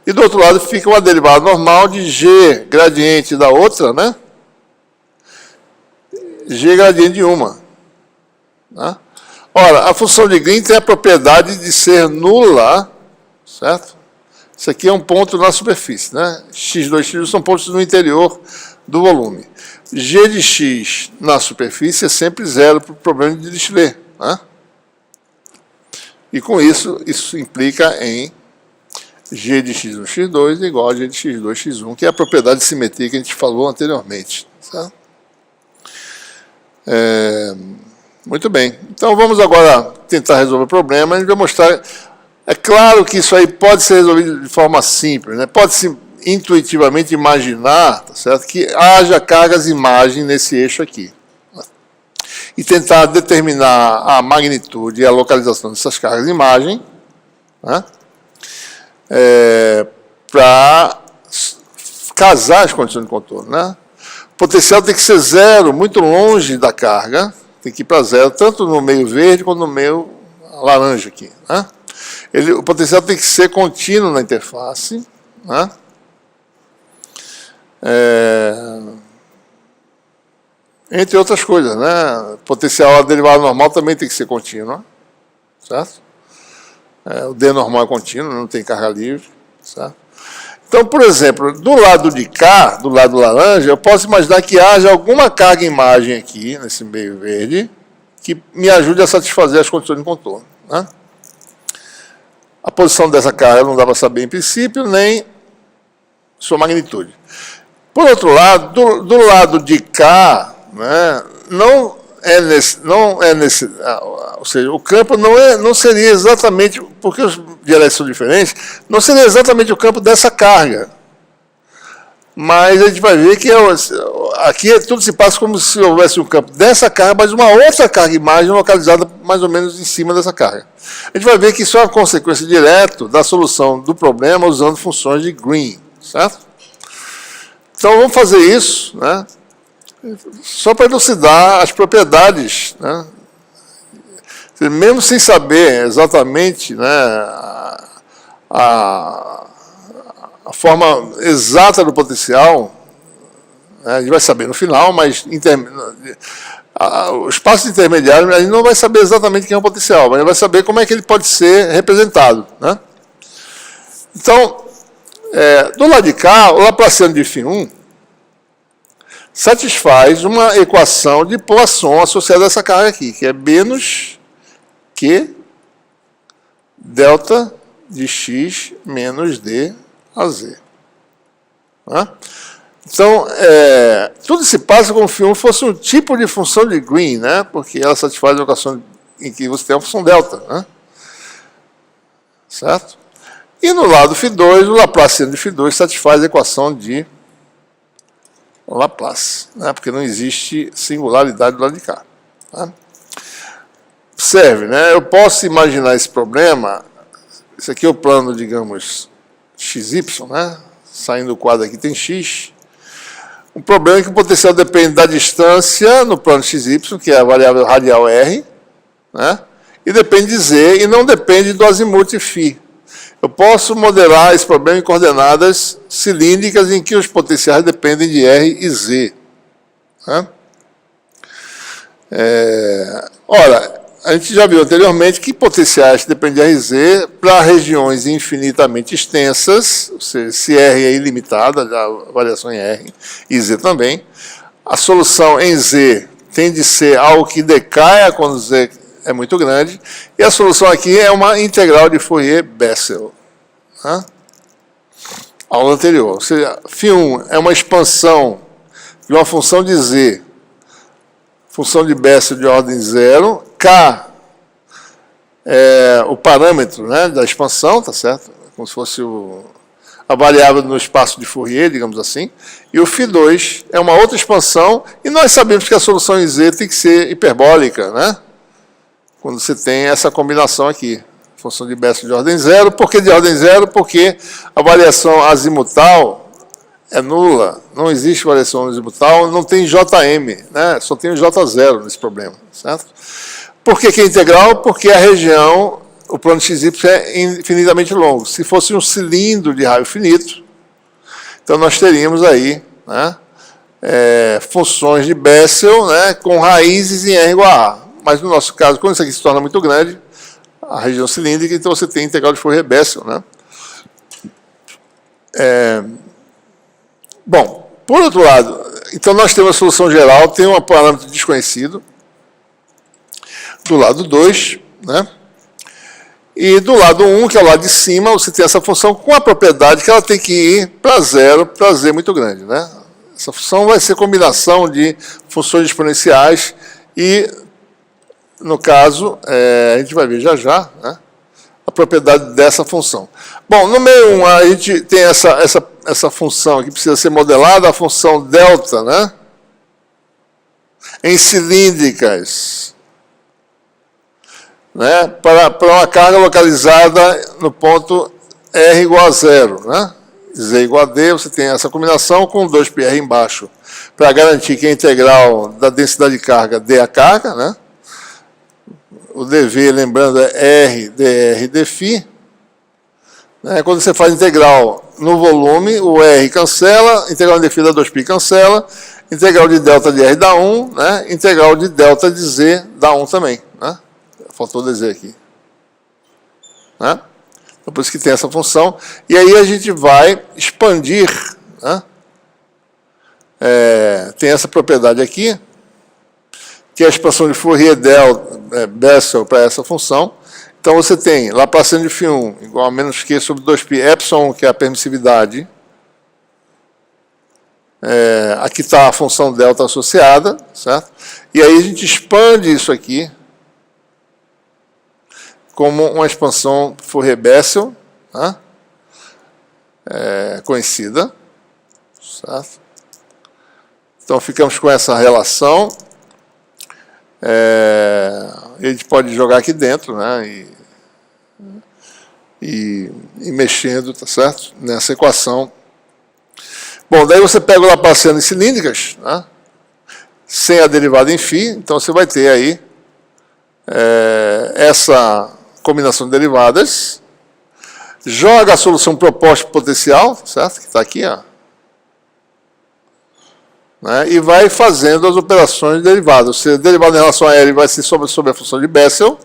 E do outro lado fica uma derivada normal de g gradiente da outra, né? G gradiente de uma. Né? Ora, a função de Green tem a propriedade de ser nula, certo? Isso aqui é um ponto na superfície, né? X2 e X1 são pontos no interior do volume. G de X na superfície é sempre zero para o problema de Dirichlet, né? E com isso, isso implica em G de X1, X2 igual a G de X2, X1, que é a propriedade de simetria que a gente falou anteriormente. Certo? Muito bem. Então vamos agora tentar resolver o problema. A gente vai mostrar. É claro que isso aí pode ser resolvido de forma simples, né? Pode-se intuitivamente imaginar, tá certo, que haja cargas imagem nesse eixo aqui. E tentar determinar a magnitude e a localização dessas cargas imagem, né? Para casar as condições de contorno, né? O potencial tem que ser zero, muito longe da carga, tem que ir para zero, tanto no meio verde quanto no meio laranja aqui, né? O potencial tem que ser contínuo na interface, né? Entre outras coisas, né? O potencial derivada normal também tem que ser contínuo, certo? O D normal é contínuo, não tem carga livre, certo? Então, por exemplo, do lado de cá, do lado laranja, eu posso imaginar que haja alguma carga imagem aqui, nesse meio verde, que me ajude a satisfazer as condições de contorno, né? A posição dessa carga não dá para saber em princípio, nem sua magnitude. Por outro lado, do lado de cá, né, ou seja, o campo não seria exatamente, porque os dialetos são diferentes, não seria exatamente o campo dessa carga. Mas a gente vai ver que aqui tudo se passa como se houvesse um campo dessa carga, mas uma outra carga imagem localizada mais ou menos em cima dessa carga. A gente vai ver que isso é uma consequência direta da solução do problema usando funções de Green, certo? Então vamos fazer isso, né? Só para elucidar as propriedades, né? Mesmo sem saber exatamente, né, a forma exata do potencial, né, a gente vai saber no final, mas o espaço intermediário a gente não vai saber exatamente quem é o potencial, mas a gente vai saber como é que ele pode ser representado, né? Então, do lado de cá, o Laplaciano de φ1 satisfaz uma equação de Poisson associada a essa carga aqui, que é menos Q delta de x menos d a z. Né? Então, tudo se passa como se fosse um tipo de função de Green, né? Porque ela satisfaz a equação em que você tem a função delta. Né? Certo? E no lado φ2, o Laplaciano de φ2 satisfaz a equação de Laplace, né? Porque não existe singularidade do lado de cá. Tá? Observe, né? Eu posso imaginar esse problema, esse aqui é o plano, digamos, XY, né? Saindo do quadro aqui tem X. O problema é que o potencial depende da distância no plano XY, que é a variável radial R, né? E depende de Z, e não depende do azimuth φ. Eu posso modelar esse problema em coordenadas cilíndricas em que os potenciais dependem de R e Z. Né? Ora, a gente já viu anteriormente que potenciais dependem de R e Z para regiões infinitamente extensas, ou seja, se R é ilimitada, a variação em R, e Z também. A solução em Z tem de ser algo que decaia quando Z é muito grande, e a solução aqui é uma integral de Fourier-Bessel. Né? Aula anterior. Ou seja, φ1 é uma expansão de uma função de Z, função de Bessel de ordem zero, K é o parâmetro, né, da expansão, tá certo? Como se fosse a variável no espaço de Fourier, digamos assim, e o φ2 é uma outra expansão, e nós sabemos que a solução em Z tem que ser hiperbólica, né? Quando você tem essa combinação aqui, função de Bessel de ordem zero. Por que de ordem zero? Porque a variação azimutal é nula, não existe variação azimutal, não tem JM, né? Só tem o J0 nesse problema, certo? Por que é integral? Porque a região, o plano XY é infinitamente longo. Se fosse um cilindro de raio finito, então nós teríamos aí, né, funções de Bessel, né, com raízes em R igual a A. Mas no nosso caso, quando isso aqui se torna muito grande, a região cilíndrica, então você tem integral de Fourier-Bessel, né? Bom, por outro lado, então nós temos a solução geral, tem um parâmetro desconhecido, do lado 2, né? E do lado 1, que é o lado de cima, você tem essa função com a propriedade que ela tem que ir para zero, para z muito grande, né? Essa função vai ser combinação de funções exponenciais e, no caso, a gente vai ver já, né, a propriedade dessa função. Bom, no meio 1, a gente tem essa função que precisa ser modelada, a função delta, né, em cilíndricas, né, para uma carga localizada no ponto R igual a 0, né? Z igual a D, você tem essa combinação com 2πr embaixo, para garantir que a integral da densidade de carga dê a carga, né? O dV, lembrando, é R, dr, dφ. Né? Quando você faz integral no volume, o R cancela, integral de dφ dá 2π cancela, integral de delta de R dá 1, né? Integral de delta de Z dá 1 também, né? Faltou dz aqui. Né? Então, por isso que tem essa função. E aí a gente vai expandir, né? Tem essa propriedade aqui, que é a expansão de Fourier-Bessel para essa função. Então você tem Laplaciano de φ1 igual a menos q sobre 2π epsilon, que é a permissividade. Aqui está a função delta associada, certo? E aí a gente expande isso aqui como uma expansão Fourier-Bessel, né? Conhecida, certo? Então ficamos com essa relação. A gente pode jogar aqui dentro, né? E mexendo, tá certo? Nessa equação. Bom, daí você pega o Laplaciano em cilíndricas, né? Sem a derivada em φ, então você vai ter aí essa combinação de derivadas, joga a solução proposta potencial, certo? Que está aqui, ó. Né? E vai fazendo as operações de derivada. Ou seja, derivada em relação a L vai ser sobre a função de Bessel,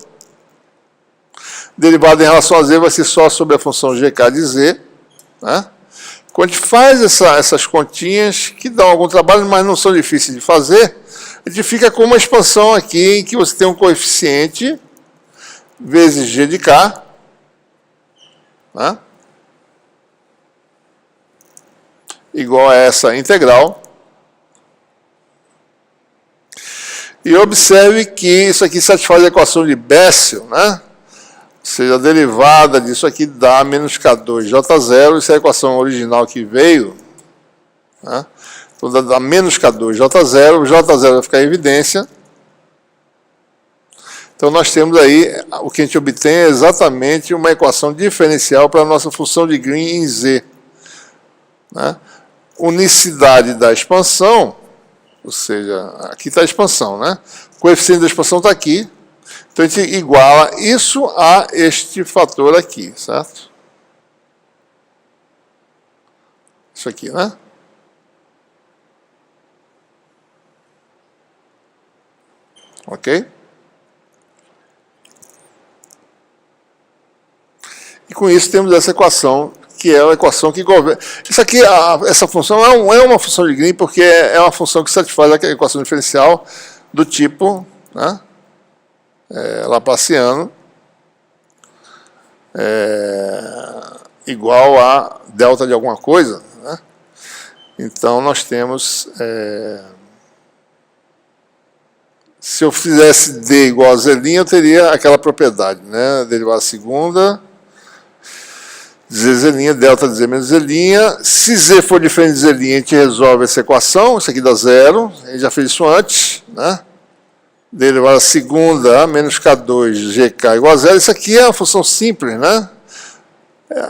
derivada em relação a Z vai ser só sobre a função GK de Z. Né? Quando a gente faz essas continhas, que dão algum trabalho, mas não são difíceis de fazer, a gente fica com uma expansão aqui em que você tem um coeficiente vezes g de k, né? Igual a essa integral. E observe que isso aqui satisfaz a equação de Bessel, né? Ou seja, a derivada disso aqui dá menos K2J0, isso é a equação original que veio, né? Então dá menos K2J0, o J0 vai ficar em evidência. Então nós temos aí, o que a gente obtém é exatamente uma equação diferencial para a nossa função de Green em Z. Né? Unicidade da expansão, ou seja, aqui está a expansão, né? O coeficiente da expansão está aqui. Então a gente iguala isso a este fator aqui, certo? Isso aqui, né? Ok? E com isso temos essa equação, que é a equação que governa. Isso aqui, essa função não é uma função de Green, porque é uma função que satisfaz a equação diferencial do tipo, né, Laplaciano, igual a delta de alguma coisa. Né? Então nós temos... se eu fizesse D igual a Z', eu teria aquela propriedade, né? Derivada segunda... Z', delta de Z menos Z'. Se Z for diferente de Z', a gente resolve essa equação. Isso aqui dá zero. A gente já fez isso antes. Né? Derivada segunda, menos K2, GK igual a zero. Isso aqui é uma função simples. Né?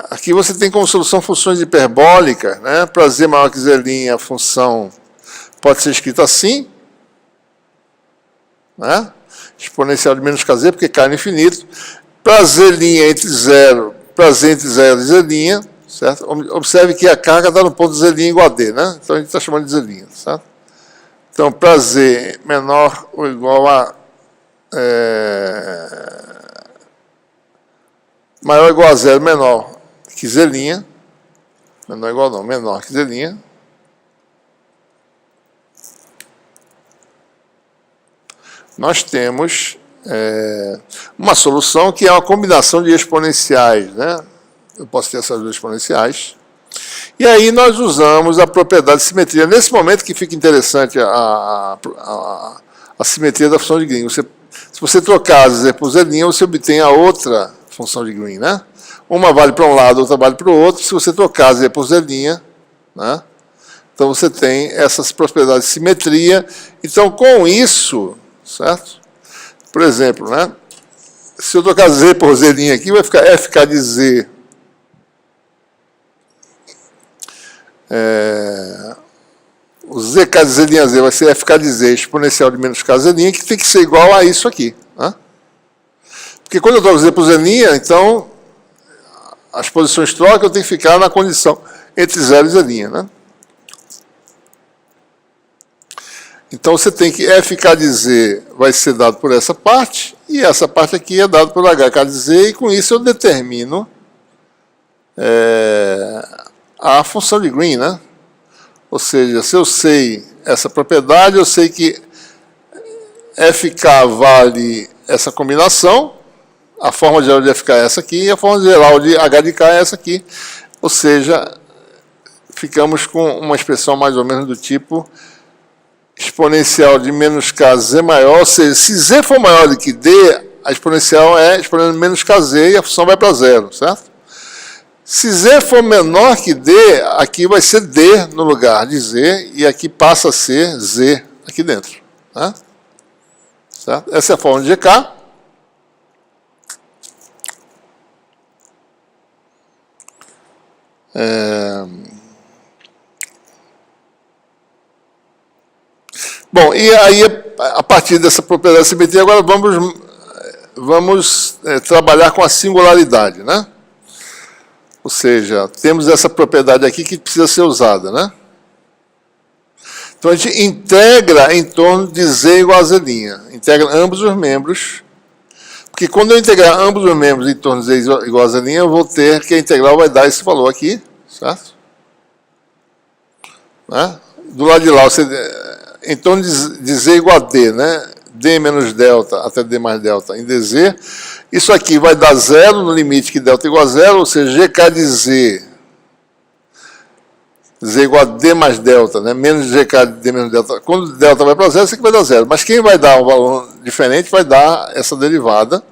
Aqui você tem como solução funções hiperbólicas. Né? Para Z maior que Z', a função pode ser escrita assim. Né? Exponencial de menos KZ, porque K é infinito. Para Z' entre zero... para Z entre 0 e Z', certo? Observe que a carga está no ponto Z' igual a D, né? Então a gente está chamando de Z', certo? Então, para Z menor ou igual a maior ou igual a zero, menor que Z', menor ou igual não, menor que Z', nós temos uma solução que é uma combinação de exponenciais, né? Eu posso ter essas duas exponenciais. E aí nós usamos a propriedade de simetria. Nesse momento que fica interessante a simetria da função de Green. Se você trocar Z por Z', você obtém a outra função de Green, né? Uma vale para um lado, outra vale para o outro. Se você trocar Z por Z', né? Então você tem essas propriedades de simetria. Então, com isso, certo? Por exemplo, né? Se eu trocar Z por Z' aqui, vai ficar FK de Z. O ZK de Z' vai ser FK de Z exponencial de menos KZ', que tem que ser igual a isso aqui. Né? Porque quando eu troco Z por Z', então as posições trocam, eu tenho que ficar na condição entre 0 e Z'. Né? Então você tem que FK de Z vai ser dado por essa parte, e essa parte aqui é dada por HK de Z, e com isso eu determino a função de Green, né? Ou seja, se eu sei essa propriedade, eu sei que FK vale essa combinação, a forma geral de FK é essa aqui, e a forma geral de H de K é essa aqui. Ou seja, ficamos com uma expressão mais ou menos do tipo exponencial de menos KZ maior, ou seja, se Z for maior do que D, a exponencial é exponencial de menos KZ e a função vai para zero, certo? Se Z for menor que D, aqui vai ser D no lugar de Z, e aqui passa a ser Z aqui dentro. Né? Certo? Essa é a forma de GK. Bom, e aí, a partir dessa propriedade de simetria, agora vamos trabalhar com a singularidade, né? Ou seja, temos essa propriedade aqui que precisa ser usada, né? Então, a gente integra em torno de Z igual a Z'. Integra ambos os membros. Porque quando eu integrar ambos os membros em torno de Z igual a Z', eu vou ter que a integral vai dar esse valor aqui, certo? Né? Do lado de lá, em torno de Z igual a D, né? D menos delta até D mais delta em dz. Isso aqui vai dar zero no limite que delta é igual a zero, ou seja, GK de Z igual a D mais delta, né? Menos GK de D menos delta. Quando delta vai para zero, isso aqui vai dar zero. Mas quem vai dar um valor diferente vai dar essa derivada.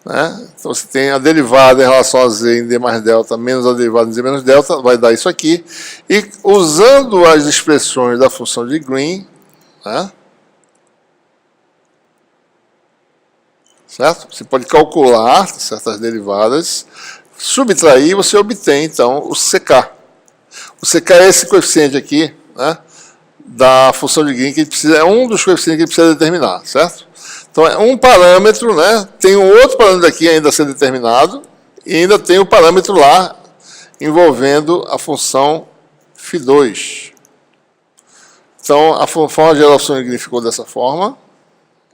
Né? Então você tem a derivada em relação a Z em D mais delta, menos a derivada em Z menos delta, vai dar isso aqui. E usando as expressões da função de Green, né? Certo? Você pode calcular certas derivadas, subtrair, você obtém, então, o CK. O CK é esse coeficiente aqui, né, da função de Green, que ele precisa, é um dos coeficientes que ele precisa determinar, certo? Então, é um parâmetro, né, tem um outro parâmetro aqui ainda a ser determinado, e ainda tem o parâmetro lá envolvendo a função φ2. Então, a forma geral da função de Green ficou dessa forma,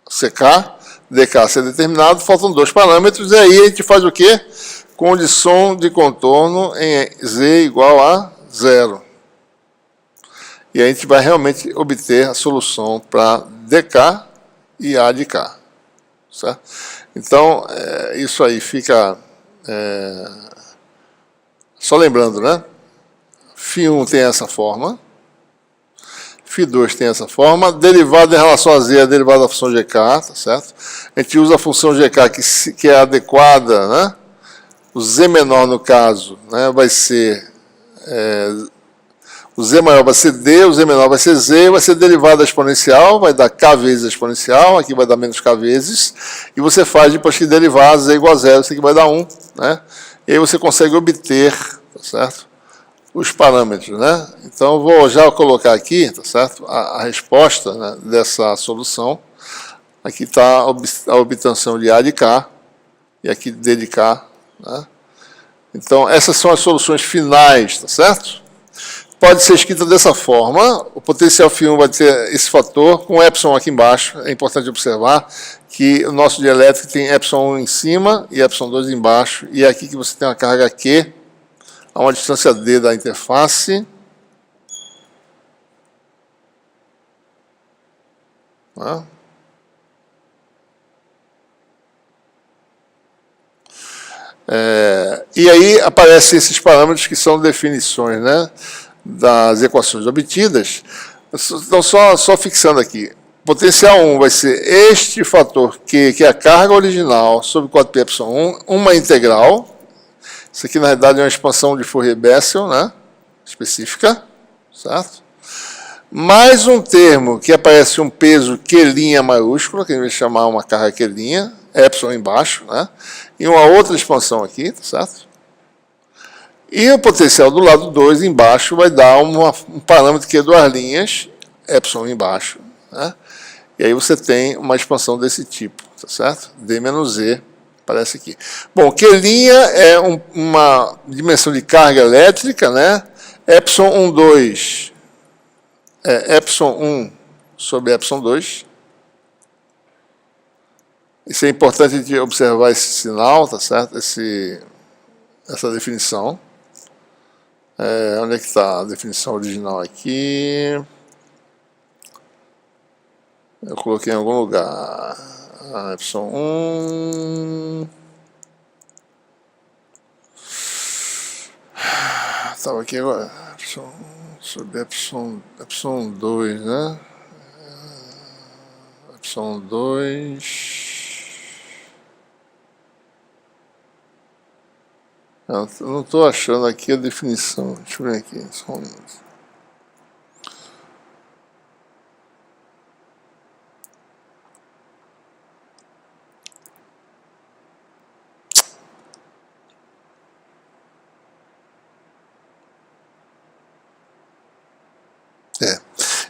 CK, DK ser determinado, faltam dois parâmetros, e aí a gente faz o quê? Condição de contorno em Z igual a zero. E aí a gente vai realmente obter a solução para DK e A de K. Certo? Então, isso aí fica... só lembrando, né? Φ1 tem essa forma. Φ2 tem essa forma, derivada em relação a Z é a derivada da função GK, tá certo? A gente usa a função GK que é adequada, né? O Z menor, no caso, né, vai ser... o Z maior vai ser D, o Z menor vai ser Z, vai ser derivada exponencial, vai dar K vezes a exponencial, aqui vai dar menos K vezes, e você faz, depois que derivar, Z igual a zero, isso aqui vai dar 1, né? E aí você consegue obter, tá certo? Os parâmetros, né? Então, eu vou já colocar aqui, tá certo? A resposta, né, dessa solução. Aqui está a obtenção de A de K e aqui D de K, né? Então, essas são as soluções finais, tá certo? pode ser escrita dessa forma. O potencial φ1 vai ter esse fator com epsilon aqui embaixo. É importante observar que o nosso dielétrico tem epsilon 1 em cima e epsilon 2 embaixo. E é aqui que você tem uma carga Q a uma distância d da interface. Né? E aí aparecem esses parâmetros que são definições, né, das equações obtidas. Então, só fixando aqui. Potencial 1 vai ser este fator Q, que é a carga original sobre 4π epsilon 1, uma integral. Isso aqui, na realidade, é uma expansão de Fourier-Bessel, né, específica, certo? Mais um termo que aparece um peso Q' maiúsculo, que a gente vai chamar uma carga Q', epsilon embaixo, né? E uma outra expansão aqui, tá certo? E o potencial do lado 2 embaixo vai dar um parâmetro que é 2 linhas, epsilon embaixo, né? E aí você tem uma expansão desse tipo, tá certo? D menos E, aparece aqui. Bom, Q' é uma dimensão de carga elétrica, né? Epsilon 1, 2 é epsilon 1 sobre epsilon 2. Isso é importante de observar esse sinal, tá certo? Essa definição. Onde é que está a definição original aqui? Eu coloquei em algum lugar. Epsilon 1. Estava aqui agora. Epsilon 1 sobre epsilon 2, né? Epsilon 2. Eu não estou achando aqui a definição. Deixa eu ver aqui. Só um minuto.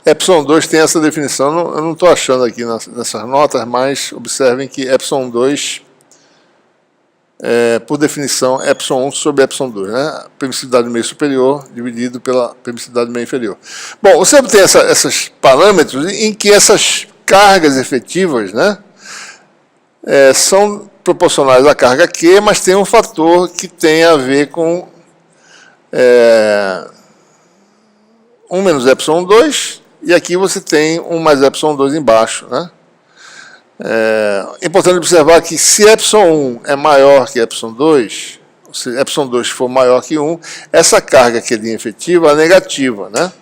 Epsilon 2 tem essa definição. Eu não estou achando aqui nessas notas, mas observem que epsilon 2 por definição, epsilon 1 sobre epsilon 2, né? Permissividade do meio superior dividido pela permissividade do meio inferior. Bom, você obtém esses parâmetros em que essas cargas efetivas, né, são proporcionais à carga Q, mas tem um fator que tem a ver com 1 menos epsilon 2, e aqui você tem 1 mais epsilon 2 embaixo, né? É importante observar que se epsilon 1 é maior que epsilon 2, se epsilon 2 for maior que 1, essa carga Q' efetiva é negativa, né?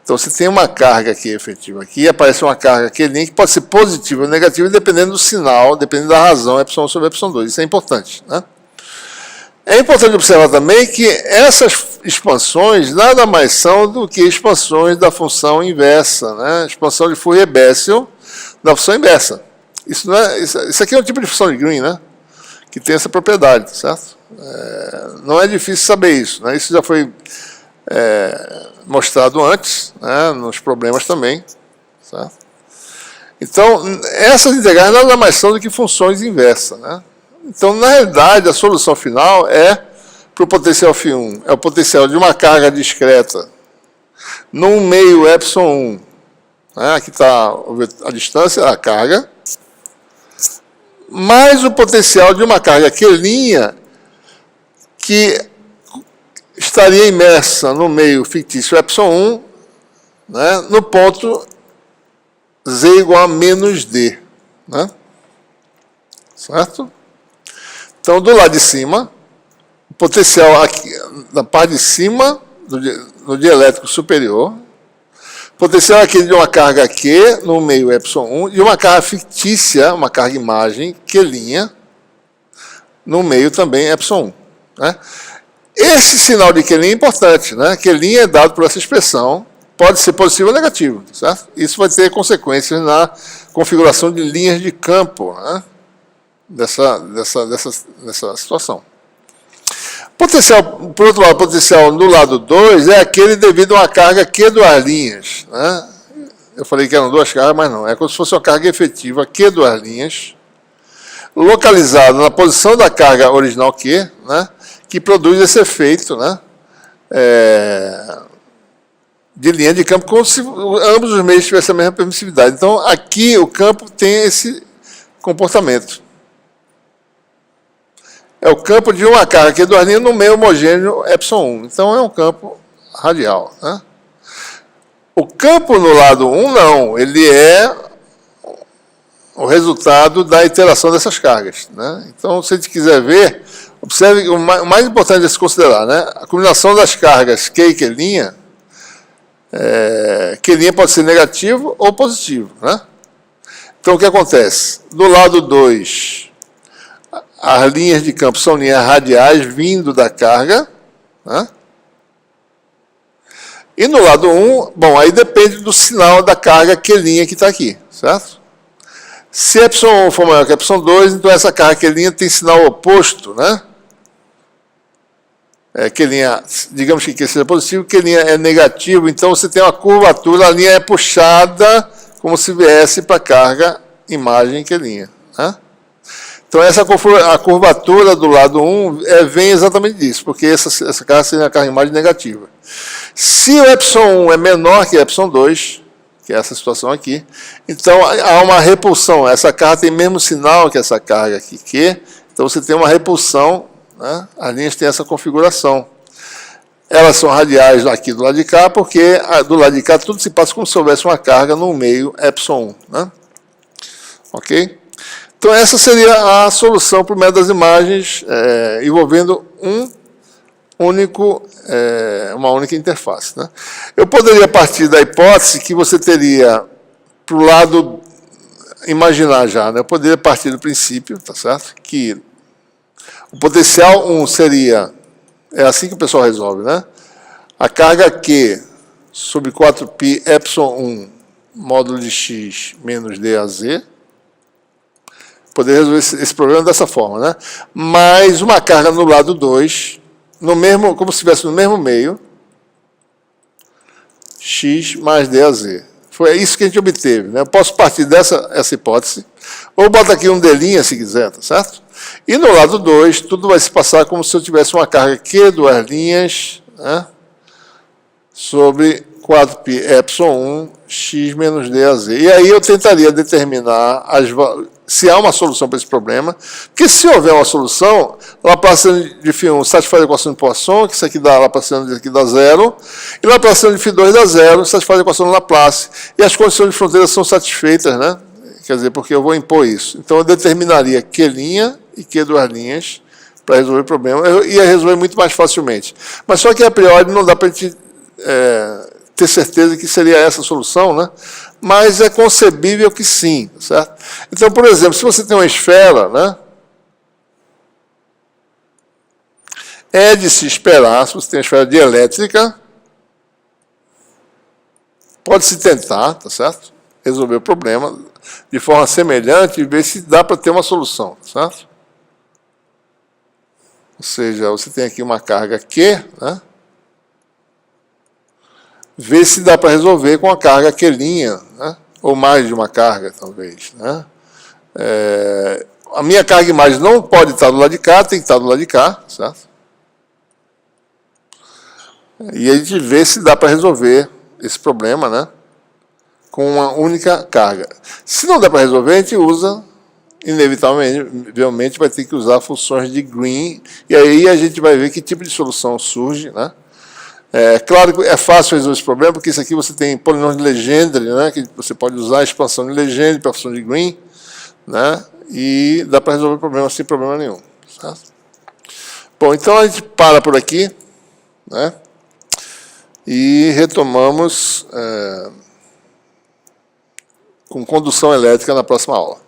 Então, você tem uma carga Q efetiva aqui, e aparece uma carga Q' que pode ser positiva ou negativa, dependendo do sinal, dependendo da razão, epsilon 1 sobre epsilon 2. Isso é importante, né? É importante observar também que essas expansões nada mais são do que expansões da função inversa, né? Expansão de Fourier-Bessel da função inversa. Isso aqui é um tipo de função de Green, né? Que tem essa propriedade, certo? Não é difícil saber isso, né? Isso já foi mostrado antes, né? Nos problemas também, certo? Então, essas integrais nada mais são do que funções inversas, né? Então, na realidade, a solução final é para o potencial φ1. É o potencial de uma carga discreta num meio epsilon 1. Né? Aqui está a distância, a carga, mais o potencial de uma carga Q' que estaria imersa no meio fictício epsilon 1, né, no ponto z igual a menos d. Né? Certo? Então, do lado de cima, o potencial aqui, na parte de cima, no dielétrico superior, potencial aqui de uma carga Q no meio epsilon 1 e uma carga fictícia, uma carga imagem, Q', no meio também epsilon 1. Né? Esse sinal de Q' é importante, né? Q' é dado por essa expressão, pode ser positivo ou negativo, certo? Isso vai ter consequências na configuração de linhas de campo, né? dessa situação. Potencial, por outro lado, potencial no lado 2 é aquele devido a uma carga Q duas linhas. Né? Eu falei que eram duas cargas, mas não. É como se fosse uma carga efetiva Q duas linhas, localizada na posição da carga original Q, né? Que produz esse efeito, né? de linha de campo, como se ambos os meios tivessem a mesma permissividade. Então, aqui o campo tem esse comportamento. É o campo de uma carga que é duas linhas no meio homogêneo ε1. Então, é um campo radial, né? O campo no lado 1, não. Ele é o resultado da interação dessas cargas, né? Então, se a gente quiser ver, observe o mais importante de se considerar, né? A combinação das cargas Q e Q', Q' pode ser negativo ou positivo, né? Então, o que acontece? Do lado 2, as linhas de campo são linhas radiais vindo da carga, né? E no lado 1, bom, aí depende do sinal da carga Q' que está aqui, certo? Se ε1 for maior que ε2, então essa carga Q' tem sinal oposto, né? Q', digamos que Q seja positivo, Q' é negativo, então você tem uma curvatura, a linha é puxada como se viesse para a carga imagem Q', né? Então a curvatura do lado 1 vem exatamente disso, porque essa carga seria a carga imagem negativa. Se o ε1 é menor que ε2, que é essa situação aqui, então há uma repulsão. Essa carga tem o mesmo sinal que essa carga aqui, Q, então você tem uma repulsão, né? As linhas têm essa configuração. Elas são radiais aqui do lado de cá, porque do lado de cá tudo se passa como se houvesse uma carga no meio ε1, né? Ok? Então essa seria a solução para o método das imagens envolvendo uma única interface, né? Eu poderia partir da hipótese que você teria, para o lado, imaginar já, né? Eu poderia partir do princípio, tá certo? Que o potencial 1 seria, é assim que o pessoal resolve, né? A carga Q sobre 4π ε1 módulo de x menos dAz. Poderia resolver esse problema dessa forma, né? Mais uma carga no lado 2, como se estivesse no mesmo meio, x mais dAz. Foi isso que a gente obteve, né? Eu posso partir dessa hipótese, ou botar aqui um d' se quiser, tá certo? E no lado 2, tudo vai se passar como se eu tivesse uma carga Q, duas linhas, né? Sobre 4π ε1 x menos dAz. E aí eu tentaria determinar se há uma solução para esse problema, porque se houver uma solução, Laplaciano de φ1 satisfaz a equação de Poisson, que isso aqui dá Laplaciano disso aqui dá zero, e Laplaciano de φ2 dá zero, satisfaz a equação de Laplace, e as condições de fronteira são satisfeitas, né? Quer dizer, porque eu vou impor isso. Então eu determinaria Q' e Q duas linhas para resolver o problema. Eu ia resolver muito mais facilmente. Mas só que a priori não dá para a gente ter certeza que seria essa a solução, né? Mas é concebível que sim, certo? Então, por exemplo, se você tem uma esfera, né? É de se esperar, se você tem uma esfera dielétrica, pode-se tentar, tá certo? Resolver o problema de forma semelhante e ver se dá para ter uma solução, certo? Ou seja, você tem aqui uma carga Q, né? Ver se dá para resolver com a carga Q', né? Ou mais de uma carga, talvez, né? A minha carga imagem não pode estar do lado de cá, tem que estar do lado de cá, certo? E a gente vê se dá para resolver esse problema, né? Com uma única carga. Se não dá para resolver, a gente usa, inevitavelmente, vai ter que usar funções de Green, e aí a gente vai ver que tipo de solução surge, né? Claro que é fácil resolver esse problema, porque isso aqui você tem polinômio de Legendre, né, que você pode usar a expansão de Legendre para a função de Green, né, e dá para resolver o problema sem problema nenhum. Certo? Bom, então a gente para por aqui, né, e retomamos com condução elétrica na próxima aula.